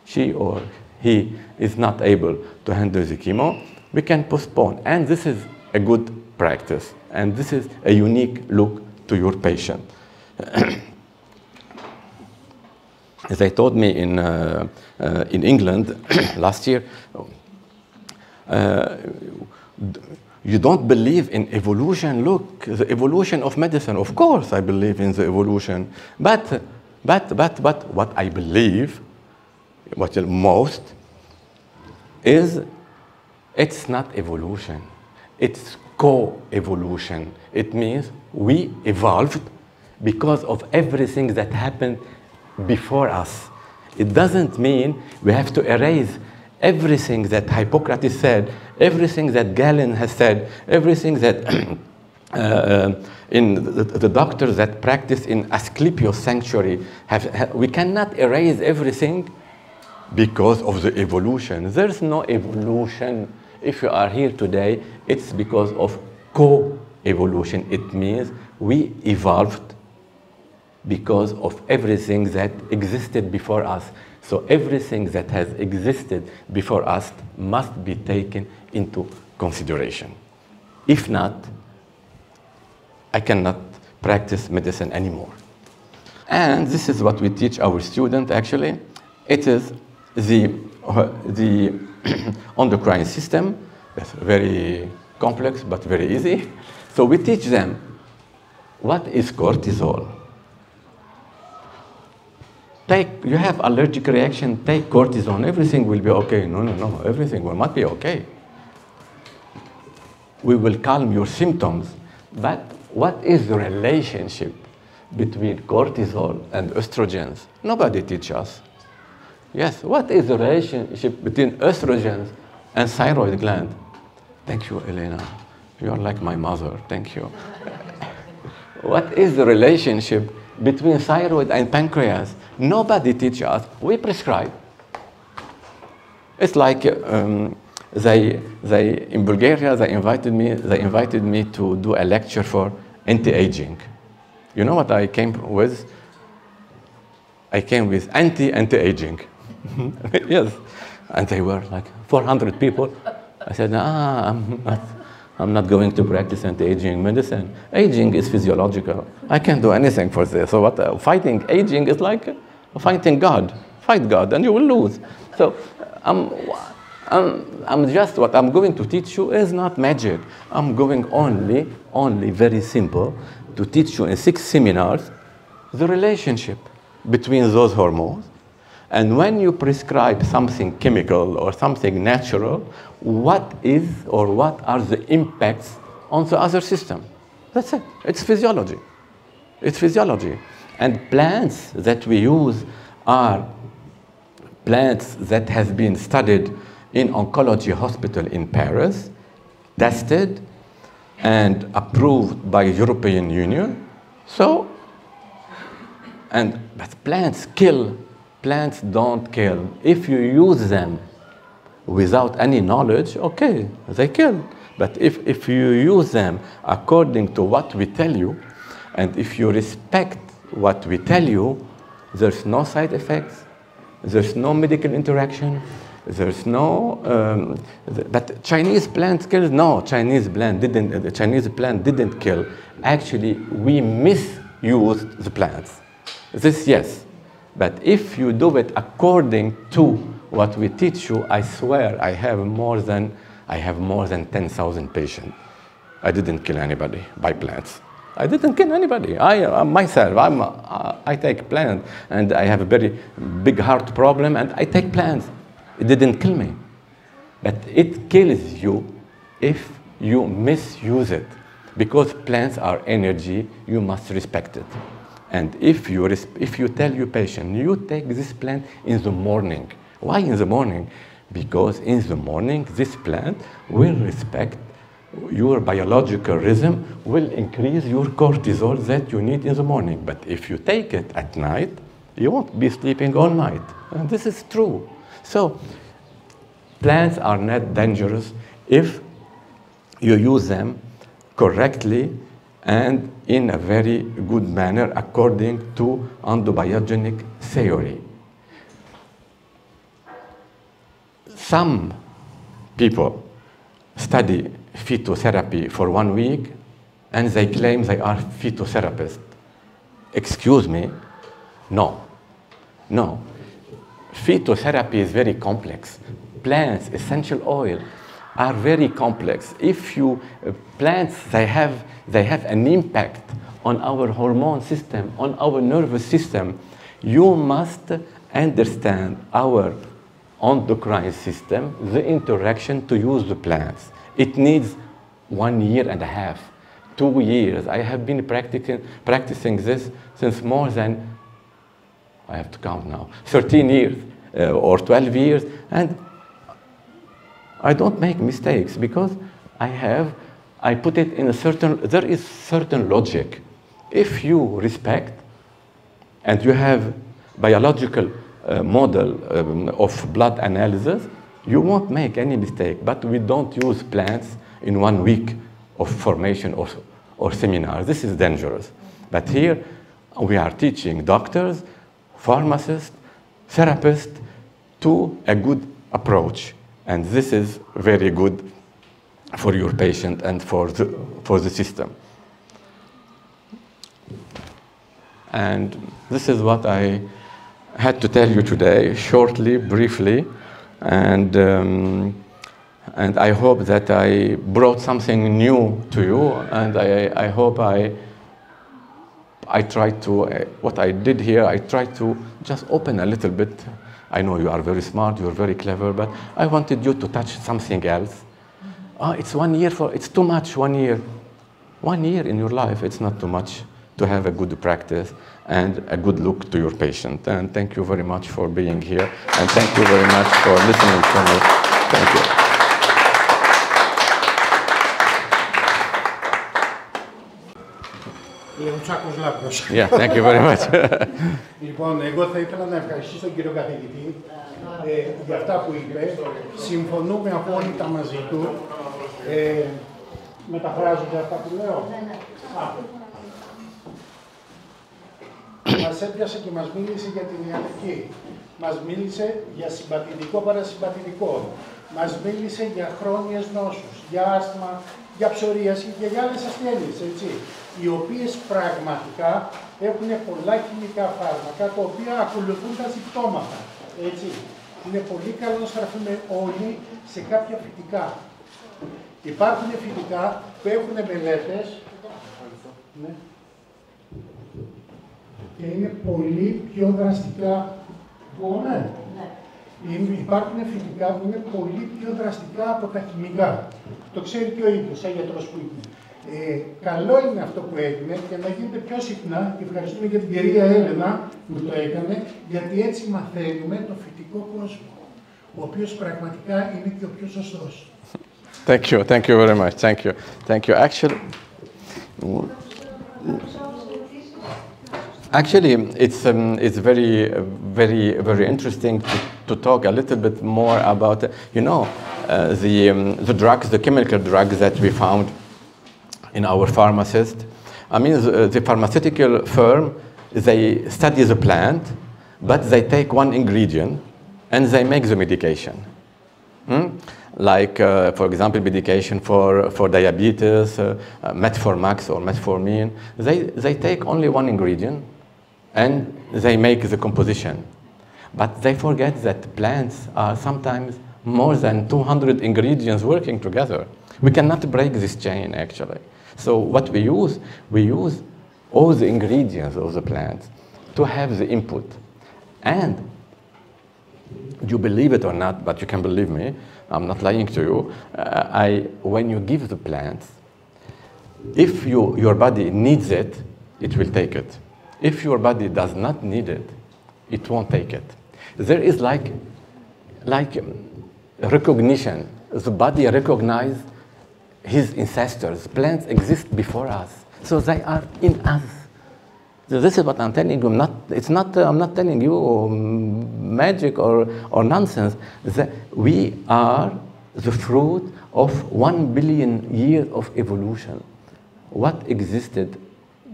Speaker 4: She or he is not able to handle the chemo. We can postpone. And this is a good practice. And this is a unique look to your patient. As they told me in England last year, you don't believe in evolution. Look, the evolution of medicine. Of course, I believe in the evolution. But what I believe, what most, is it's not evolution. It's co-evolution. It means we evolved because of everything that happened before us. It doesn't mean we have to erase everything that Hippocrates said, everything that Galen has said, everything that in the doctors that practice in Asclepios sanctuary we cannot erase everything because of the evolution. There's no evolution. If you are here today, it's because of co-evolution. It means we evolved because of everything that existed before us. So everything that has existed before us must be taken into consideration. If not, I cannot practice medicine anymore. And this is what we teach our students, actually. It is the endocrine system. It's very complex, but very easy. So we teach them what is cortisol. You have allergic reaction, take cortisone, everything will be okay. No, everything will not be okay. We will calm your symptoms, but what is the relationship between cortisol and estrogens? Nobody teaches us. Yes, what is the relationship between estrogens and thyroid gland? Thank you, Elena. You are like my mother, thank you. What is the relationship between thyroid and pancreas? Nobody teaches us. We prescribe. It's like in Bulgaria, they invited me to do a lecture for anti-aging. You know what I came with? I came with anti-aging. Yes. And they were like 400 people. I said, I'm not going to practice anti-aging medicine. Aging is physiological. I can't do anything for this. So fighting aging is like fighting God. Fight God and you will lose. So I'm just, what I'm going to teach you is not magic. I'm going only very simple to teach you in 6 seminars the relationship between those hormones And when you prescribe something chemical or something natural, what is or what are the impacts on the other system? That's it. It's physiology. It's physiology. And plants that we use are plants that have been studied in oncology hospital in Paris, tested and approved by European Union. So, but plants kill. Plants don't kill. If you use them without any knowledge, okay, they kill. But if you use them according to what we tell you, and if you respect what we tell you, there's no side effects, there's no medical interaction, there's no, but Chinese plants kill? No, Chinese plant didn't kill. Actually, we misused the plants. This, yes. But if you do it according to what we teach you, I swear I have more than 10,000 patients. I didn't kill anybody by plants. I didn't kill anybody. I take plants, and I have a very big heart problem, and I take plants. It didn't kill me. But it kills you if you misuse it. Because plants are energy, you must respect it. And if you tell your patient, you take this plant in the morning. Why in the morning? Because in the morning, this plant will respect your biological rhythm, will increase your cortisol that you need in the morning. But if you take it at night, you won't be sleeping all night. And this is true. So plants are not dangerous if you use them correctly and in a very good manner according to endobiogenic theory. Some people study phytotherapy for 1 week and they claim they are phytotherapists. Excuse me, no. Phytotherapy is very complex. Plants, essential oil, are very complex. If you, plants, they have an impact on our hormone system, on our nervous system. You must understand our endocrine system, the interaction to use the plants. It needs 1.5 years, 2 years. I have been practicing this since more than, I have to count now, 13 years or 12 years, and I don't make mistakes because I put it in a certain, there is certain logic. If you respect and you have biological model of blood analysis, you won't make any mistake. But we don't use plants in 1 week of formation or seminar. This is dangerous. But here we are teaching doctors, pharmacists, therapists to a good approach. And this is very good for your patient and for the system. And this is what I had to tell you today, shortly, briefly, and I hope that I brought something new to you, and I hope I tried to, what I did here, I tried to just open a little bit. I know you are very smart, you are very clever, but I wanted you to touch something else. It's 1 year it's too much, 1 year. 1 year in your life, it's not too much to have a good practice and a good look to your patient. And thank you very much for being here, and thank you very much for listening to me. Thank you. Yeah, thank you very much.
Speaker 5: Λοιπόν, εγώ θα ήθελα να ευχαριστήσω τον κύριο καθηγητή για αυτά που είπε. Συμφωνούμε απόλυτα μαζί του. Μεταφράζονται αυτά που λέω. Μας έπιασε και μας μίλησε για την ιατρική. Μας μίλησε για συμπατητικό παρασυμπατητικό. Μας μίλησε για χρόνιες νόσους, για άσθμα, για ψωρίαση και για άλλες ασθένειες, έτσι, οι οποίες πραγματικά έχουν πολλά χημικά φάρμακα, τα οποία ακολουθούν τα συμπτώματα, έτσι. Είναι πολύ καλό να στραφούμε όλοι σε κάποια φυτικά. Υπάρχουν φυτικά που έχουν μελέτες, ναι, και είναι πολύ πιο δραστικά Ναι. Υπάρχουν φυτικά που είναι πολύ πιο δραστικά από τα χημικά. Το ξέρει και ο ίδιος, σαν γιατρός που είναι. Καλό είναι αυτό που έγινε και να γίνεται πιο συχνά, και ευχαριστούμε για την κυρία Έλενα που το έκανε, γιατί έτσι μαθαίνουμε το φυτικό κόσμο, ο οποίος πραγματικά είναι και ο πιο σωστός.
Speaker 4: Thank you very much. Thank you. Actually, it's very interesting to talk a little bit more about, the drugs, the chemical drugs that we found in our pharmacist. I mean, the pharmaceutical firm, they study the plant, but they take one ingredient and they make the medication. Like, for example, medication for diabetes, metformax or metformin. They take only one ingredient and they make the composition. But they forget that plants are sometimes more than 200 ingredients working together. We cannot break this chain, actually. So what we use all the ingredients of the plants to have the input. And you believe it or not, but you can believe me, I'm not lying to you, when you give the plants, if your body needs it, it will take it. If your body does not need it, it won't take it. There is like recognition. The body recognizes his ancestors. Plants exist before us, so they are in us. So this is what I'm telling you. I'm not telling you magic or nonsense. We are the fruit of 1 billion years of evolution. What existed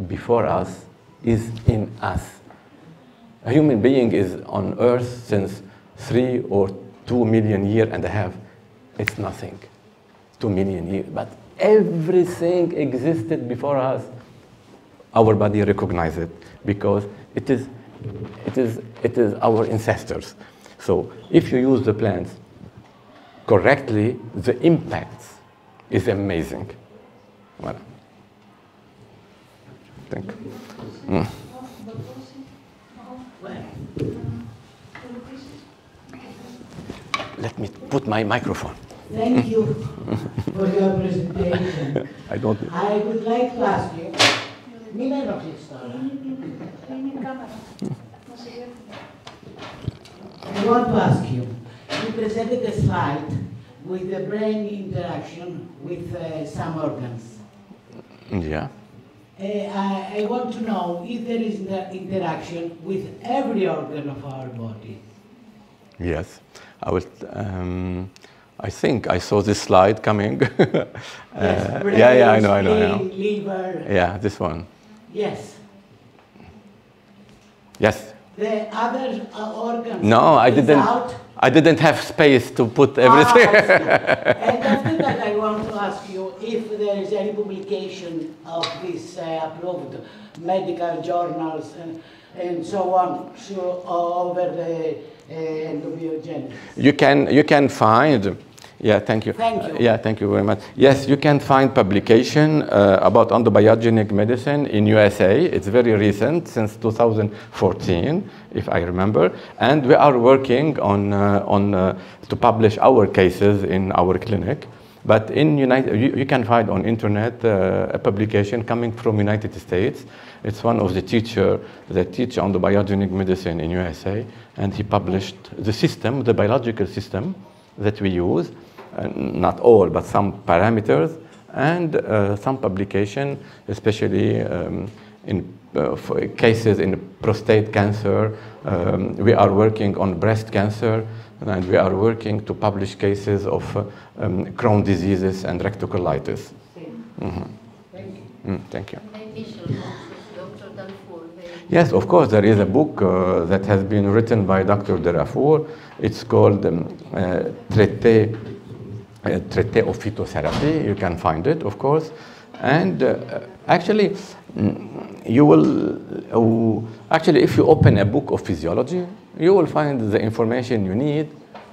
Speaker 4: before us is in us. A human being is on Earth since 3 or 2 million years and a half. It's nothing. 2 million years, but everything existed before us. Our body recognizes it because it is our ancestors. So if you use the plants correctly, the impact is amazing. Voilà. Thank you. Let me put my microphone.
Speaker 6: Thank you for your presentation. I would like to ask you. I want to ask you. You presented a slide with the brain interaction with some organs.
Speaker 4: Yeah.
Speaker 6: I want to know if there is interaction with every organ of our body.
Speaker 4: Yes, I will. I think I saw this slide coming.
Speaker 6: Yes, brain,
Speaker 4: yeah, I know.
Speaker 6: Liver.
Speaker 4: Yeah, this one.
Speaker 6: Yes.
Speaker 4: Yes.
Speaker 6: The other organs.
Speaker 4: No, I didn't have space to put everything.
Speaker 6: And after that, I want to ask you if there is any publication of this approved medical journals and so on over the endoviogenesis.
Speaker 4: You can find. Yeah, thank you.
Speaker 6: Thank you.
Speaker 4: Yeah, thank you very much. Yes, you can find publication about endobiogenic medicine in USA. It's very recent, since 2014, if I remember. And we are working to publish our cases in our clinic. But you can find on internet a publication coming from United States. It's one of the teachers that teach endobiogenic medicine in USA, and he published the system, the biological system that we use. Not all, but some parameters, and some publication, especially in cases in prostate cancer. We are working on breast cancer, and we are working to publish cases of Crohn's diseases and rectocolitis. Mm-hmm.
Speaker 6: Thank you.
Speaker 4: Thank you.
Speaker 3: Dr.
Speaker 4: Yes, of course, there is a book that has been written by Dr. Darafour. It's called Traité of Phytotherapy. You can find it, of course. And actually, if you open a book of physiology, you will find the information you need,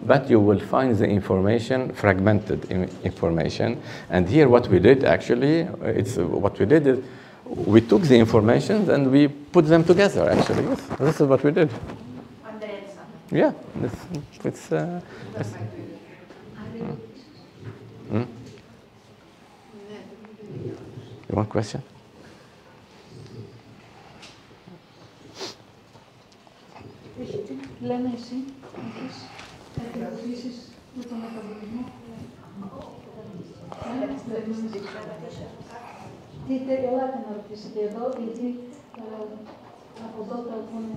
Speaker 4: but you will find the information, fragmented information. And here what we did actually, is we took the information and we put them together, actually. Yes, this is what we did. Yeah, it's You want a question?
Speaker 2: Λένα, εσύ έχεις κάτι ερωτήσεις για τον μεταβολισμό? Τι ελάτε να ρωτήσετε εδώ, γιατί από εδώ τα ακούνε.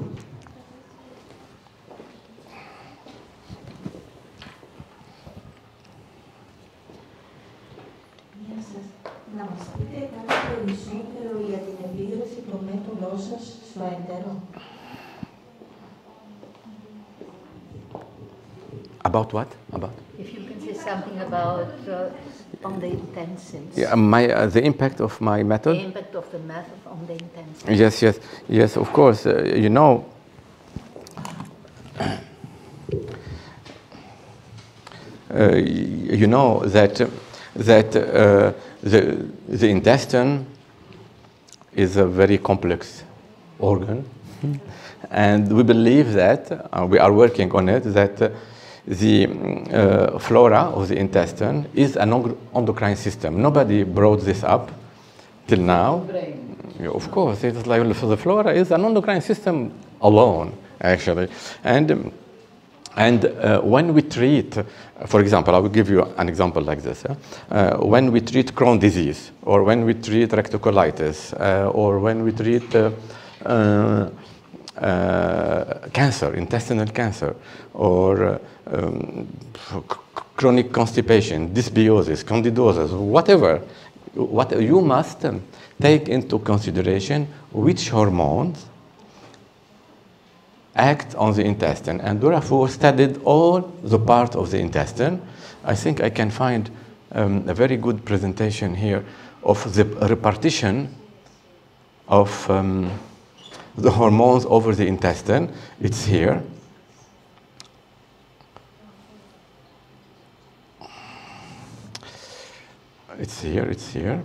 Speaker 7: Γεια σας. Να μας πείτε κάτι περισσότερο για την επίδραση των μέθοδών σας στο έντερο.
Speaker 4: About what? About?
Speaker 3: If you can say something about on the intestines.
Speaker 4: Yeah, the impact of my method?
Speaker 3: The impact of the method on the intestines.
Speaker 4: Yes, of course. You know, that the intestine is a very complex organ, and we believe that we are working on it, that the flora of the intestine is an endocrine system. Nobody brought this up till now. Yeah, of course, it's like the flora is an endocrine system alone, actually. And when we treat, for example, I will give you an example like this. When we treat Crohn's disease, or when we treat rectocolitis, or when we treat cancer, intestinal cancer, or chronic constipation, dysbiosis, candidosis, whatever, you must take into consideration which hormones act on the intestine, and therefore studied all the parts of the intestine. I think I can find a very good presentation here of the repartition of the hormones over the intestine. It's here. It's here.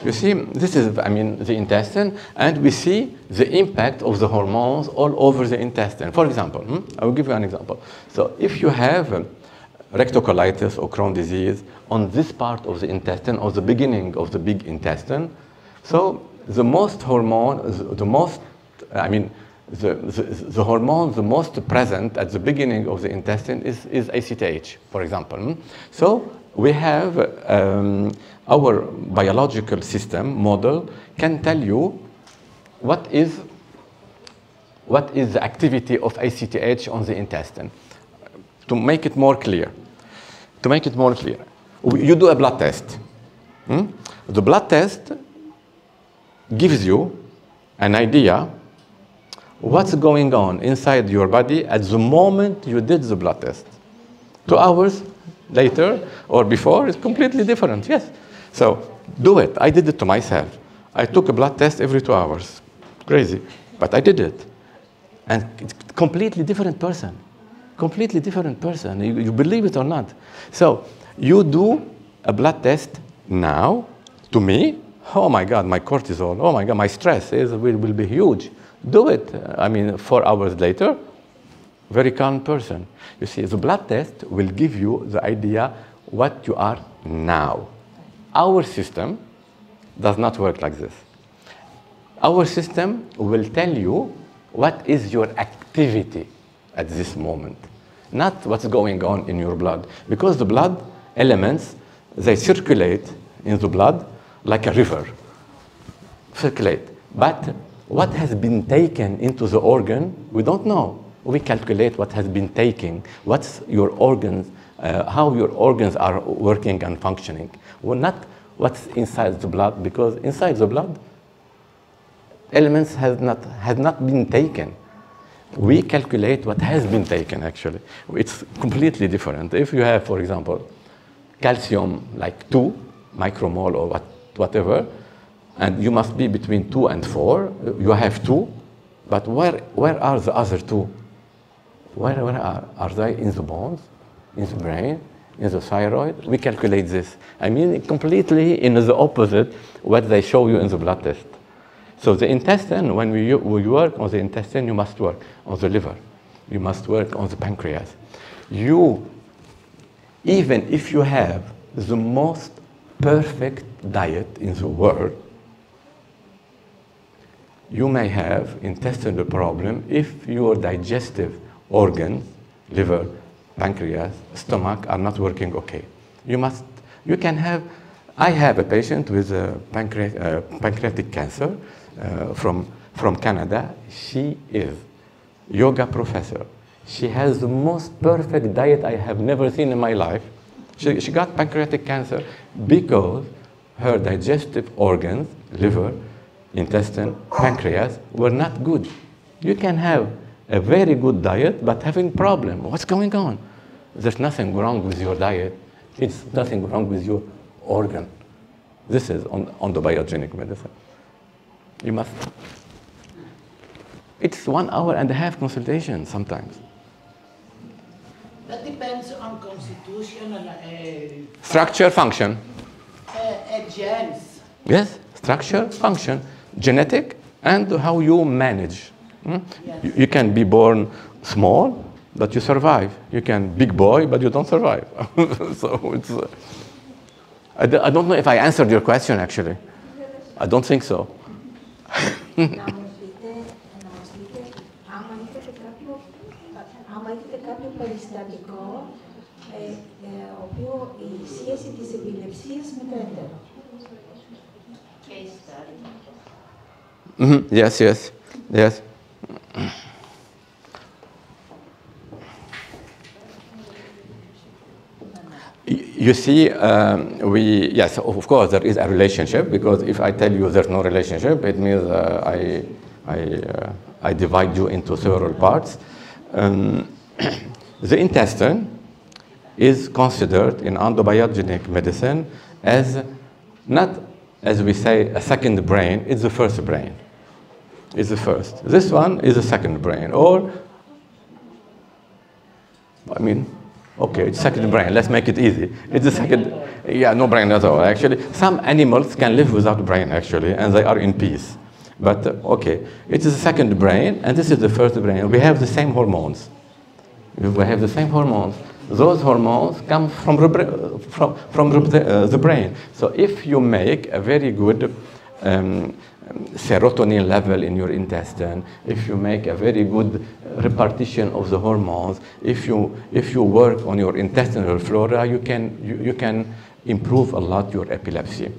Speaker 4: You see, this is, the intestine, and we see the impact of the hormones all over the intestine. For example, I will give you an example. So if you have rectocolitis or Crohn's disease on this part of the intestine, or the beginning of the big intestine, so the most hormone, the hormone the most present at the beginning of the intestine is ACTH, for example. So we have our biological system model can tell you what is the activity of ACTH on the intestine. To make it more clear, you do a blood test. The blood test gives you an idea what's going on inside your body at the moment you did the blood test. 2 hours later or before is completely different. Yes. So do it. I did it to myself. I took a blood test every 2 hours. Crazy. But I did it. And it's completely different person. Completely different person. You believe it or not. So you do a blood test now to me. Oh my God, my cortisol. Oh my God, my stress will be huge. Do it. 4 hours later, very calm person. You see, the blood test will give you the idea what you are now. Our system does not work like this. Our system will tell you what is your activity at this moment, not what's going on in your blood. Because the blood elements, they circulate in the blood like a river. Circulate. But what has been taken into the organ, we don't know. We calculate what has been taken, what's your organs, how your organs are working and functioning. Well, not what's inside the blood, because inside the blood, elements have not been taken. We calculate what has been taken, actually. It's completely different. If you have, for example, calcium like 2 micromole or whatever, and you must be between 2 and 4, you have 2, but where are the other 2? Where are they? In the bones, in the brain, in the thyroid? We calculate this. Completely in the opposite what they show you in the blood test. So the intestine, when we work on the intestine, you must work on the liver, You must work on the pancreas. Even if you have the most perfect diet in the world, you may have intestinal problem if your digestive organs, liver, pancreas, stomach are not working okay. I have a patient with pancreatic cancer from Canada. She is yoga professor. She has the most perfect diet I have never seen in my life. She got pancreatic cancer because her digestive organs, liver, intestine, pancreas, were not good. You can have a very good diet, but having problem. What's going on? There's nothing wrong with your diet. It's nothing wrong with your organ. This is on the biogenic medicine. You must. It's 1.5 hours consultation sometimes.
Speaker 6: That depends on constitutional
Speaker 4: Structure, function.
Speaker 6: Genes.
Speaker 4: Yes, structure, function, genetic, and how you manage. Yes. You can be born small, but you survive. You can big boy, but you don't survive. So it's. I don't know if I answered your question, actually. I don't think so.
Speaker 7: Άμα έχετε κάποιο περιστατικό, οποίο η σχέση της επιληψίας με το έντερο.
Speaker 4: Yes, yes, yes. You see, yes, of course, there is a relationship, because if I tell you there's no relationship, it means I divide you into several parts. The intestine is considered in endobiogenic medicine as not, as we say, a second brain. It's the first brain. It's the first. This one is the second brain, or, I mean, okay, it's second brain. Let's make it easy. It's the second, yeah, no brain at all, actually. Some animals can live without brain, actually, and they are in peace. But, okay, it is the second brain, and this is the first brain. We have the same hormones. We have the same hormones. Those hormones come from the brain. So if you make a very good serotonin level in your intestine, if you make a very good repartition of the hormones, if you work on your intestinal flora, you can improve a lot your epilepsy.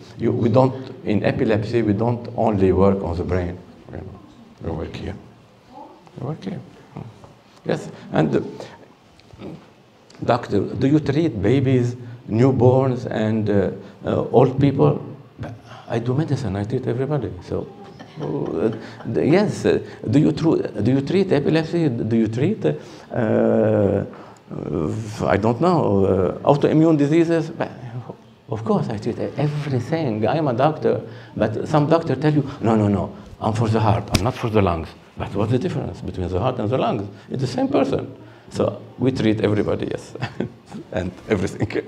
Speaker 4: In epilepsy, we don't only work on the brain. We work here. We work here. Yes, and doctor, do you treat babies, newborns, and old people? I do medicine. I treat everybody. So, yes. Do you treat epilepsy? Do you treat? I don't know. Autoimmune diseases. Of course, I treat everything. I am a doctor, but some doctors tell you, no, I'm for the heart. I'm not for the lungs. But what's the difference between the heart and the lungs? It's the same person. So we treat everybody, yes, and everything.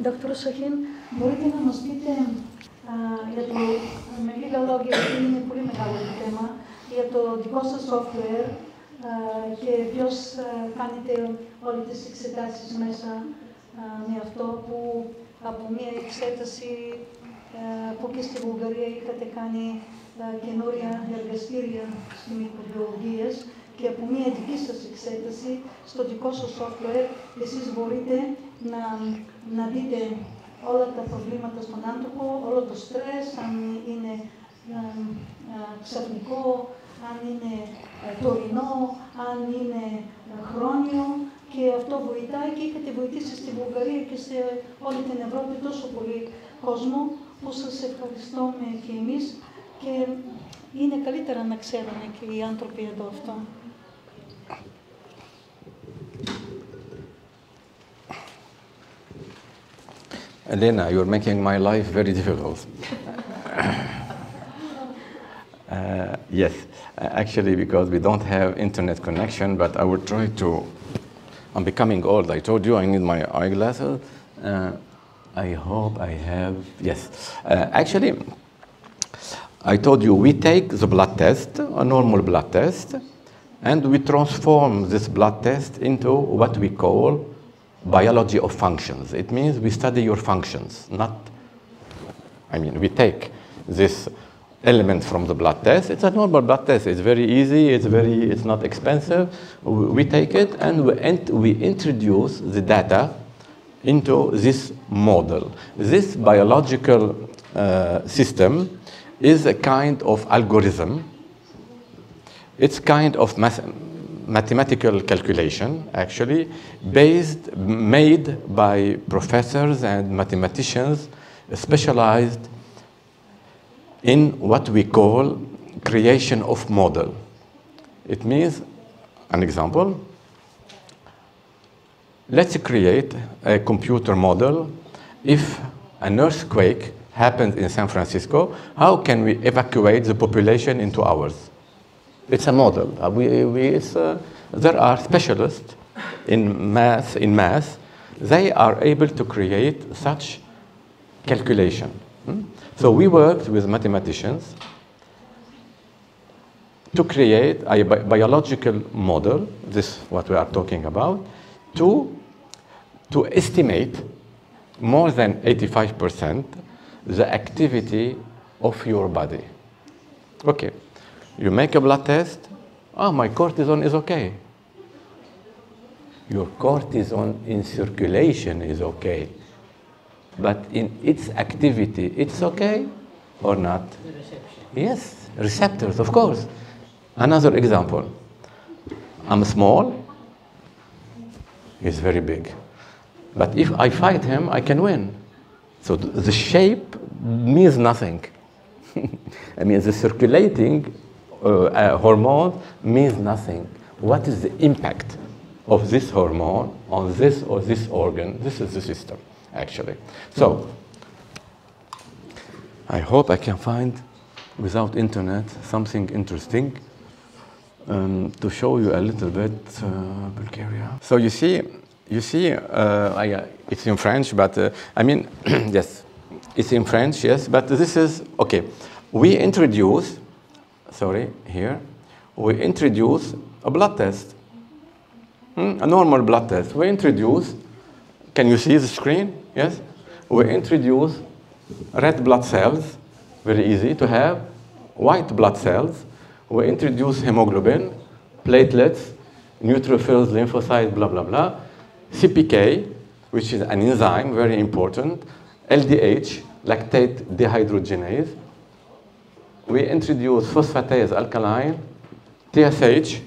Speaker 2: Δόκτωρο Σαχίν, μπορείτε να μας πείτε για το, με λίγα λόγια, γιατί είναι πολύ μεγάλο το θέμα, για το δικό σας software και ποιος κάνετε όλες τις εξετάσεις μέσα με αυτό που από μια εξέταση που και στη Βουλγαρία είχατε κάνει καινούρια εργαστήρια στις μικροβιολογίες και από μια δική σας εξέταση στο δικό σας software εσείς μπορείτε να δείτε όλα τα προβλήματα στον άνθρωπο, όλο το στρες, αν είναι ξαφνικό, αν είναι τωρινό, αν είναι χρόνιο, και αυτό βοηθάει και έχετε βοηθήσει στη Βουλγαρία και σε όλη την Ευρώπη τόσο πολύ κόσμο που σας ευχαριστούμε και εμείς και είναι καλύτερα να ξέρουν και οι άνθρωποι εδώ αυτό.
Speaker 4: Elena, you're making my life very difficult. Yes, actually, because we don't have internet connection, but I will try to. I'm becoming old. I told you I need my eyeglasses. I hope I have. Yes, actually, I told you we take the blood test, a normal blood test, and we transform this blood test into what we call biology of functions. It means we study your functions, not, I mean, we take this element from the blood test. It's a normal blood test. It's very easy. It's not expensive. We take it and we introduce the data into this model. This biological system is a kind of algorithm. It's kind of mathematical calculation, actually, made by professors and mathematicians specialized in what we call creation of model. It means, an example, let's create a computer model. If an earthquake happens in San Francisco, how can we evacuate the population in 2 hours? It's a model. There are specialists in math. They are able to create such calculation. So we worked with mathematicians to create a biological model, this is what we are talking about, to estimate more than 85% the activity of your body. Okay, you make a blood test, my cortisone is okay. Your cortisone in circulation is okay. But in its activity, it's okay or not? The reception. Yes, receptors, of course. Another example. I'm small, he's very big. But if I fight him, I can win. So the shape means nothing. I mean, the circulating hormone means nothing. What is the impact of this hormone on this or this organ? This is the system, actually. So I hope I can find, without internet, something interesting to show you a little bit Bulgaria. So you see, it's in French, but I mean, yes, it's in French, yes, but this is, okay. We introduce, we introduce a blood test, a normal blood test. We introduce, can you see the screen? Yes? We introduce red blood cells, very easy to have, white blood cells. We introduce hemoglobin, platelets, neutrophils, lymphocytes, blah, blah, blah. CPK, which is an enzyme, very important. LDH, lactate dehydrogenase. We introduce phosphatase alkaline, TSH,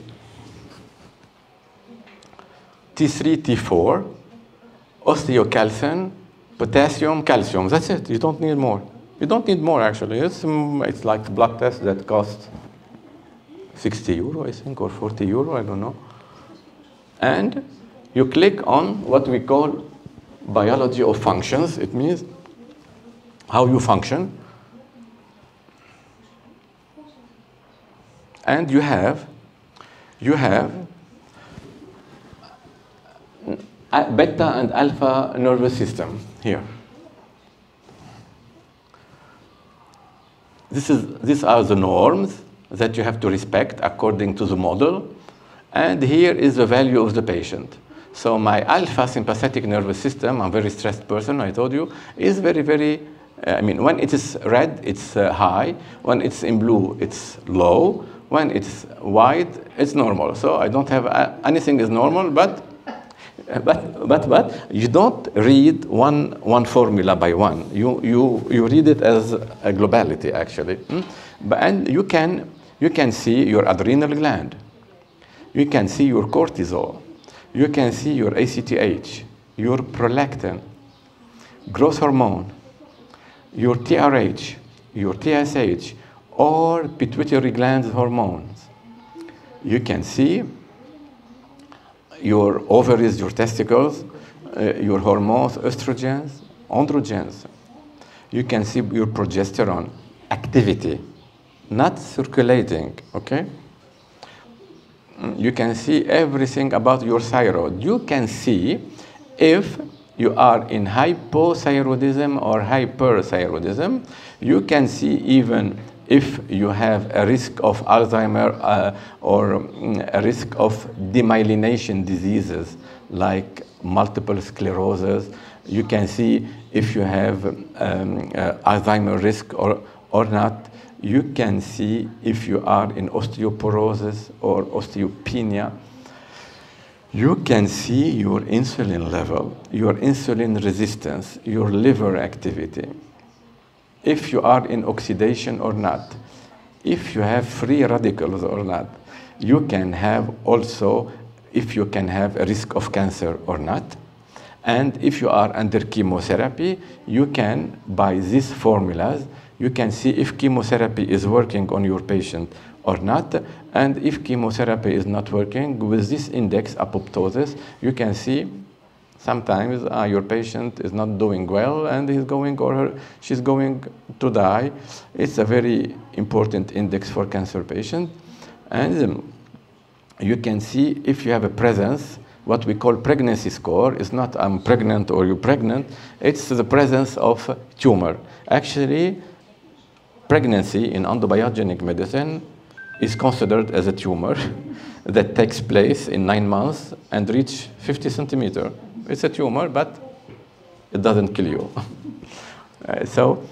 Speaker 4: T3, T4, osteocalcin, potassium, calcium. That's it. You don't need more. You don't need more, actually. It's like a blood test that costs 60 euro, I think, or 40 euro, I don't know. And you click on what we call biology of functions. It means how you function. And you have beta and alpha nervous system here. These are the norms that you have to respect according to the model. And here is the value of the patient. So my alpha sympathetic nervous system, I'm a very stressed person, I told you, is very, very, I mean, when it is red, it's high. When it's in blue, it's low. When it's white, it's normal. So I don't have anything is normal, but you don't read one formula by one. You read it as a globality, actually. And you can see your adrenal gland. You can see your cortisol. You can see your ACTH, your prolactin, growth hormone, your TRH, your TSH, or pituitary gland hormones. You can see your ovaries, your testicles, your hormones, estrogens, androgens. You can see your progesterone activity, not circulating, okay? You can see everything about your thyroid. You can see if you are in hypothyroidism or hyperthyroidism. You can see even if you have a risk of Alzheimer or a risk of demyelination diseases like multiple sclerosis. You can see if you have Alzheimer risk or not. You can see if you are in osteoporosis or osteopenia. You can see your insulin level, your insulin resistance, your liver activity, if you are in oxidation or not, if you have free radicals or not. You can have also if you can have a risk of cancer or not. And if you are under chemotherapy, you can, by these formulas, you can see if chemotherapy is working on your patient or not. And if chemotherapy is not working, with this index, apoptosis, you can see sometimes your patient is not doing well and he's going or she's going to die. It's a very important index for cancer patients. And you can see if you have a presence, what we call pregnancy score. Is not I'm pregnant or you're pregnant, it's the presence of tumor. Actually, pregnancy in endobiogenic medicine is considered as a tumor that takes place in 9 months and reach 50 centimeters. It's a tumor, but it doesn't kill you. So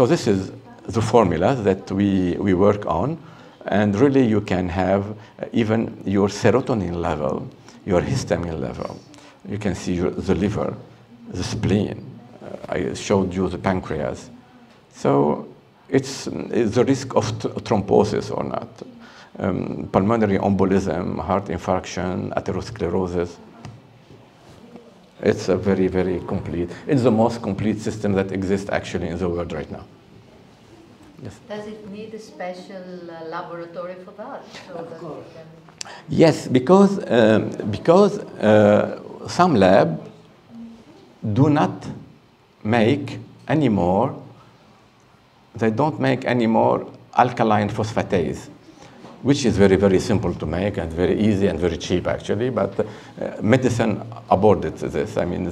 Speaker 4: this is the formula that we work on. And really you can have even your serotonin level, your histamine level. You can see the liver, the spleen. I showed you the pancreas. So it's the risk of thrombosis or not. Pulmonary embolism, heart infarction, atherosclerosis. It's a very, very complete. It's the most complete system that exists actually in the world right now. Yes.
Speaker 3: Does it need a special laboratory for that? So
Speaker 6: of course.
Speaker 4: Yes, because some labs do not make anymore. They don't make anymore alkaline phosphatase, which is very, very simple to make and very easy and very cheap actually. But medicine aborted this. I mean,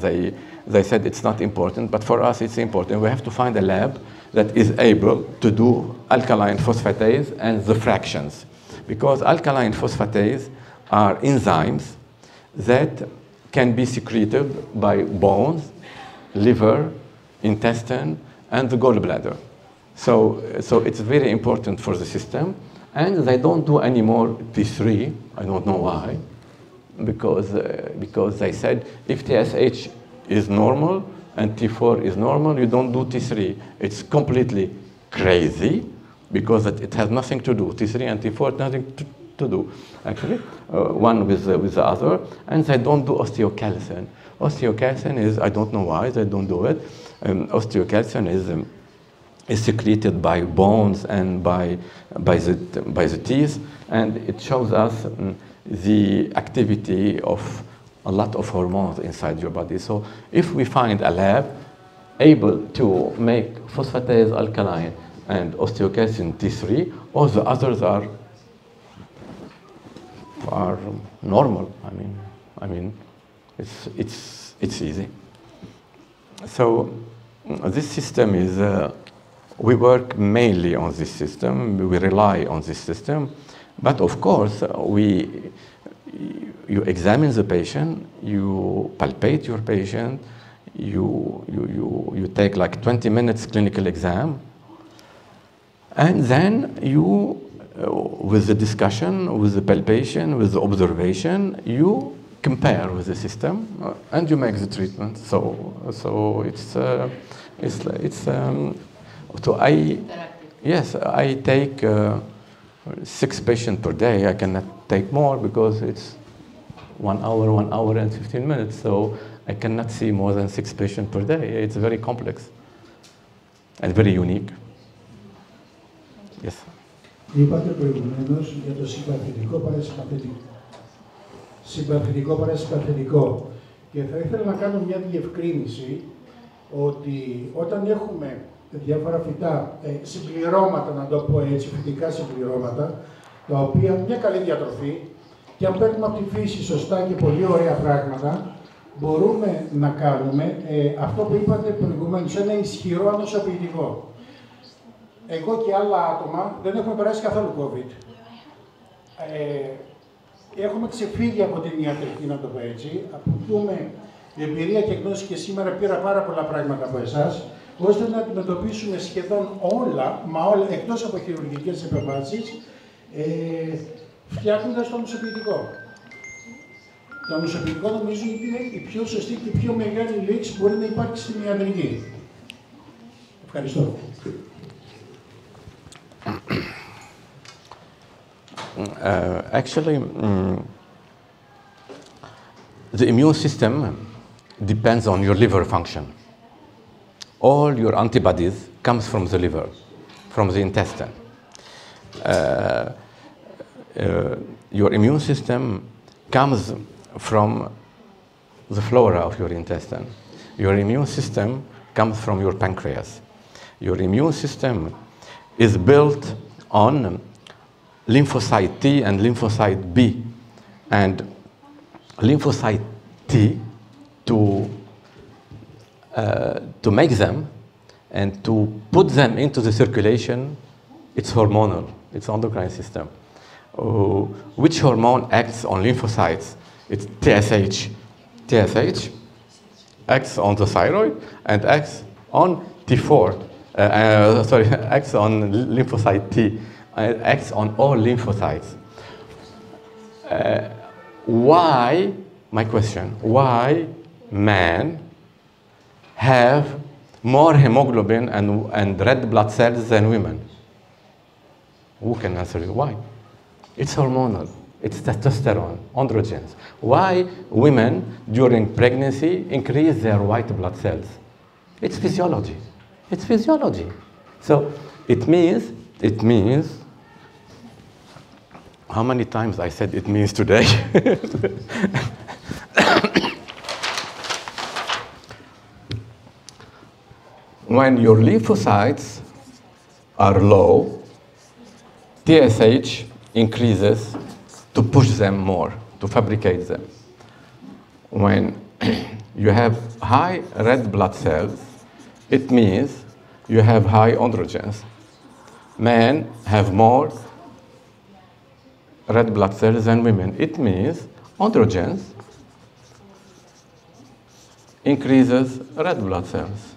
Speaker 4: they said it's not important, but for us it's important. We have to find a lab that is able to do alkaline phosphatase and the fractions. Because alkaline phosphatase are enzymes that can be secreted by bones, liver, intestine, and the gallbladder. So it's very important for the system. And they don't do any more T3. I don't know why. Because they said if TSH is normal and T4 is normal, you don't do T3. It's completely crazy because it has nothing to do. T3 and T4 nothing to do, actually, one with the other. And they don't do osteocalcin. Osteocalcin is, I don't know why they don't do it. Osteocalcin is secreted by bones and by the teeth, and it shows us the activity of a lot of hormones inside your body. So if we find a lab able to make phosphatase alkaline and osteocalcin T3, all the others are normal. I mean, it's easy. So this system is. We work mainly on this system. We rely on this system, but of course you examine the patient, you palpate your patient, you take like 20 minutes clinical exam, and then you, with the discussion, with the palpation, with the observation, you compare with the system and you make the treatment. So I take 6 patients per day. I cannot take more because it's 1 hour and 15 minutes. So I cannot see more than 6 patients per day. It's very complex and very unique. Yes.
Speaker 5: Είπατε προηγουμένως για το συμπαθητικό παρασυμπαθητικό. Και θα ήθελα να κάνω μια διευκρίνηση ότι όταν έχουμε διάφορα φυτά συμπληρώματα, να το πω έτσι, φυτικά συμπληρώματα, τα οποία μια καλή διατροφή, και αν παίρνουμε από τη φύση σωστά και πολύ ωραία πράγματα, μπορούμε να κάνουμε αυτό που είπατε προηγουμένως, ένα ισχυρό ανοσοποιητικό. εγώ και άλλα άτομα δεν έχουμε περάσει καθόλου COVID. Έχουμε ξεφύγει από την ιατρική, να το πω έτσι. Αποκτούμε εμπειρία και γνώση και σήμερα πήρα πάρα πολλά πράγματα από εσάς, ώστε να αντιμετωπίσουμε σχεδόν όλα, μα όλα, εκτός από χειρουργικές επεμβάσεις, φτιάχνοντας το νοσοποιητικό. Το νοσοποιητικό νομίζω είναι η πιο σωστή και η πιο μεγάλη λήξη που μπορεί να υπάρξει στην ιατρική. Ευχαριστώ.
Speaker 4: Actually, the immune system depends on your liver function. All your antibodies comes from the liver, from the intestine. Your immune system comes from the flora of your intestine. Your immune system comes from your pancreas. Your immune system is built on lymphocyte T and lymphocyte B. And lymphocyte T, to make them and to put them into the circulation, it's hormonal, it's endocrine system. Which hormone acts on lymphocytes? It's TSH. TSH acts on the thyroid and acts on T4. Acts on lymphocyte T. Acts on all lymphocytes. Why, my question, why men have more hemoglobin and red blood cells than women? Who can answer it? Why? It's hormonal. It's testosterone, androgens. Why women during pregnancy increase their white blood cells? It's physiology. It's physiology. So it means, how many times I said it means today? When your lymphocytes are low, TSH increases to push them more, to fabricate them. When you have high red blood cells, it means you have high androgens. Men have more red blood cells than women. It means androgens increases red blood cells.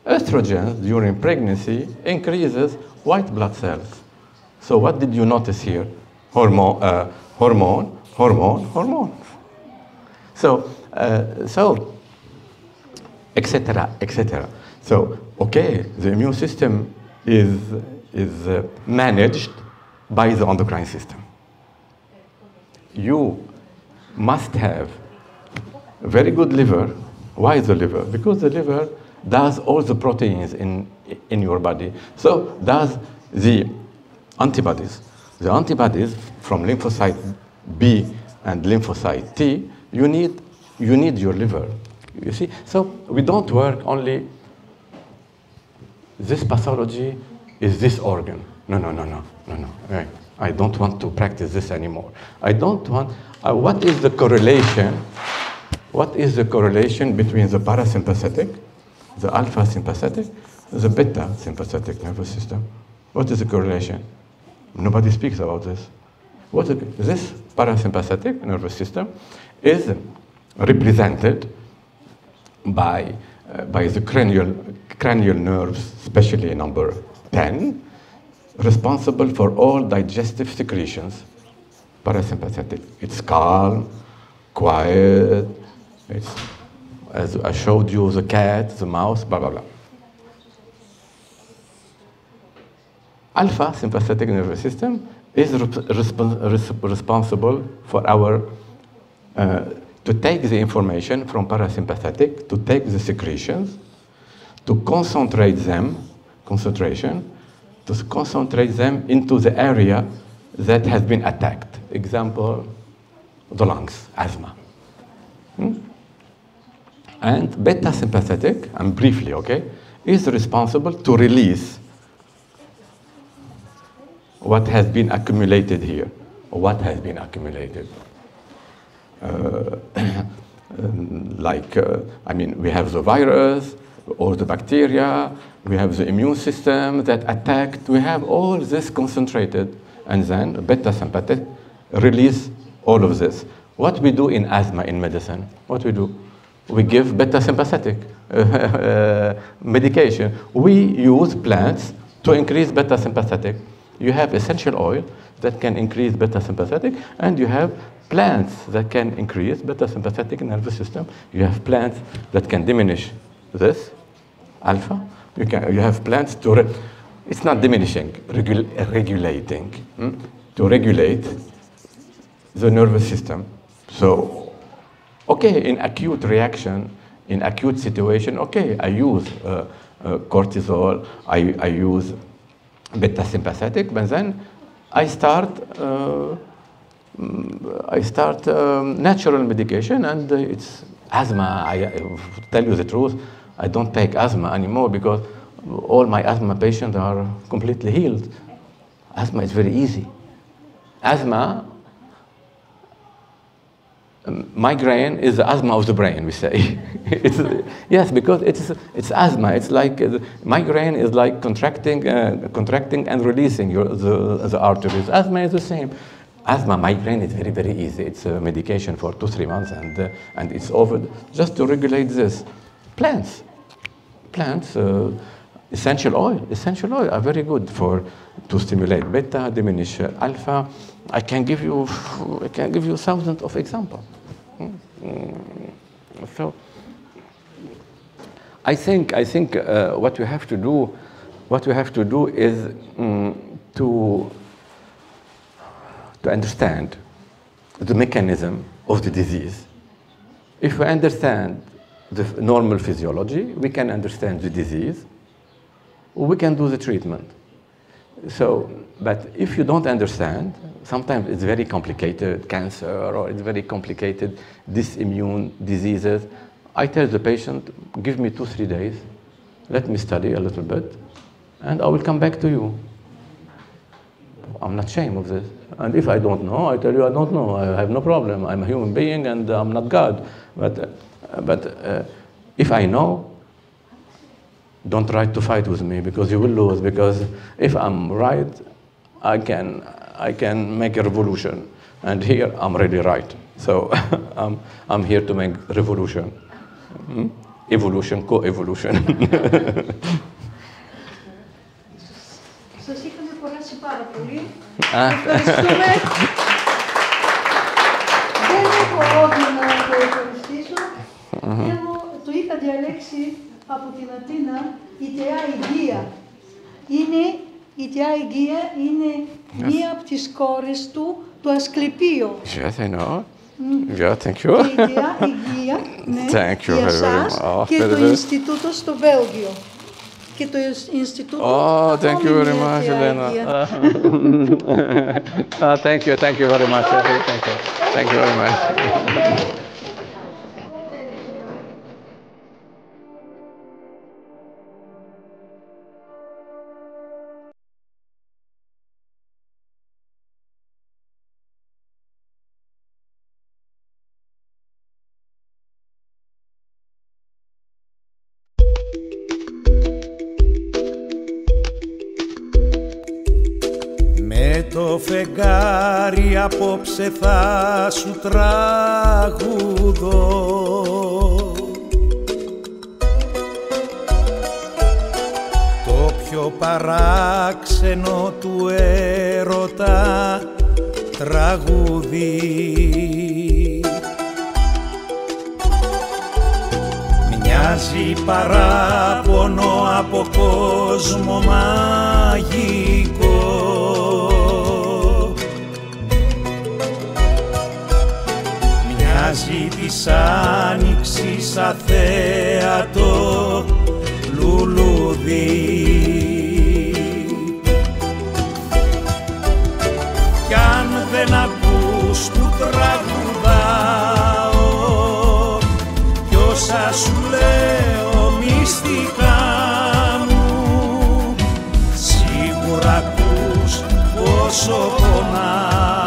Speaker 4: Estrogen during pregnancy increases white blood cells. So what did you notice here? Hormone. So, etc., etc. So, okay, the immune system is managed by the endocrine system. You must have a very good liver. Why the liver? Because the liver does all the proteins in your body. So does the antibodies. The antibodies from lymphocyte B and lymphocyte T, you need your liver. You see? So we don't work only this pathology is this organ. No. I don't want to practice this anymore. I don't want, what is the correlation? What is the correlation between the parasympathetic, the alpha sympathetic, the beta sympathetic nervous system? What is the correlation? Nobody speaks about this. This parasympathetic nervous system is represented by the cranial nerves, especially number 10, responsible for all digestive secretions. Parasympathetic. It's calm, quiet. It's, as I showed you, the cat, the mouse, blah, blah, blah. Alpha sympathetic nervous system is responsible for our, to take the information from parasympathetic, to take the secretions, to concentrate them, to concentrate them into the area that has been attacked. Example, the lungs, asthma. And beta sympathetic, and briefly, okay, is responsible to release what has been accumulated here, or what has been accumulated. I mean, we have the virus, all the bacteria, we have the immune system that attacked, we have all this concentrated, and then beta sympathetic release all of this. What we do in asthma in medicine, what we do? We give beta sympathetic medication. We use plants to increase beta sympathetic. You have essential oil that can increase beta sympathetic, and you have plants that can increase beta sympathetic nervous system. You have plants that can diminish this alpha. You have plants to, it's not diminishing, regulating, to regulate the nervous system. So, okay, in acute reaction, in acute situation, okay, I use cortisol, I use beta sympathetic, but then I start natural medication, and it's asthma. To tell you the truth, I don't take asthma anymore because all my asthma patients are completely healed. Asthma is very easy. Asthma, migraine is the asthma of the brain, we say. Yes, because it's asthma. It's like migraine is like contracting and releasing the arteries. Asthma is the same. Asthma, migraine is very, very easy. It's a medication for 2-3 months, and it's over. Just to regulate this. Plants, essential oil are very good to stimulate beta, diminish alpha. I can give you thousands of examples. So I think what you have to do is to understand the mechanism of the disease. If we understand the normal physiology, we can understand the disease, we can do the treatment. So, but if you don't understand, sometimes it's very complicated, cancer, or it's very complicated, immune diseases. I tell the patient, give me 2-3 days, let me study a little bit, and I will come back to you. I'm not ashamed of this. And if I don't know, I tell you I don't know. I have no problem. I'm a human being and I'm not God. But if I know, don't try to fight with me because you will lose. Because if I'm right, I can make a revolution. And here I'm really right. So I'm here to make revolution. Evolution, co-evolution.
Speaker 2: Σας είχαμε κουράσει πάρα πολύ. Ευχαριστούμε. Δεν έχω λόγια να το ευχαριστήσω. Το είχα διαλέξει από την Αθήνα η θεά Υγεία. Η θεά Υγεία είναι μία από τις κόρες του, το Ασκληπείο.
Speaker 4: Yes, I know. Yeah, thank you.
Speaker 2: Η θεά Υγεία, ναι, για εσάς και το Ινστιτούτο στο Βέλγιο. Και το Ινστιτούτο.
Speaker 4: Oh, thank you very much, Elena. Thank you very much. Thank you very much.
Speaker 1: Το φεγγάρι απόψε θα σου τραγουδώ. Το πιο παράξενο του έρωτα τραγούδι. Μοιάζει παράπονο από κόσμο μαγικό. Μοιάζει της άνοιξης αθέατο λουλούδι. Κι αν δεν ακούς που τραγουδάω κι όσα σου λέω μυστικά μου, σίγουρα ακούς πόσο πονάω.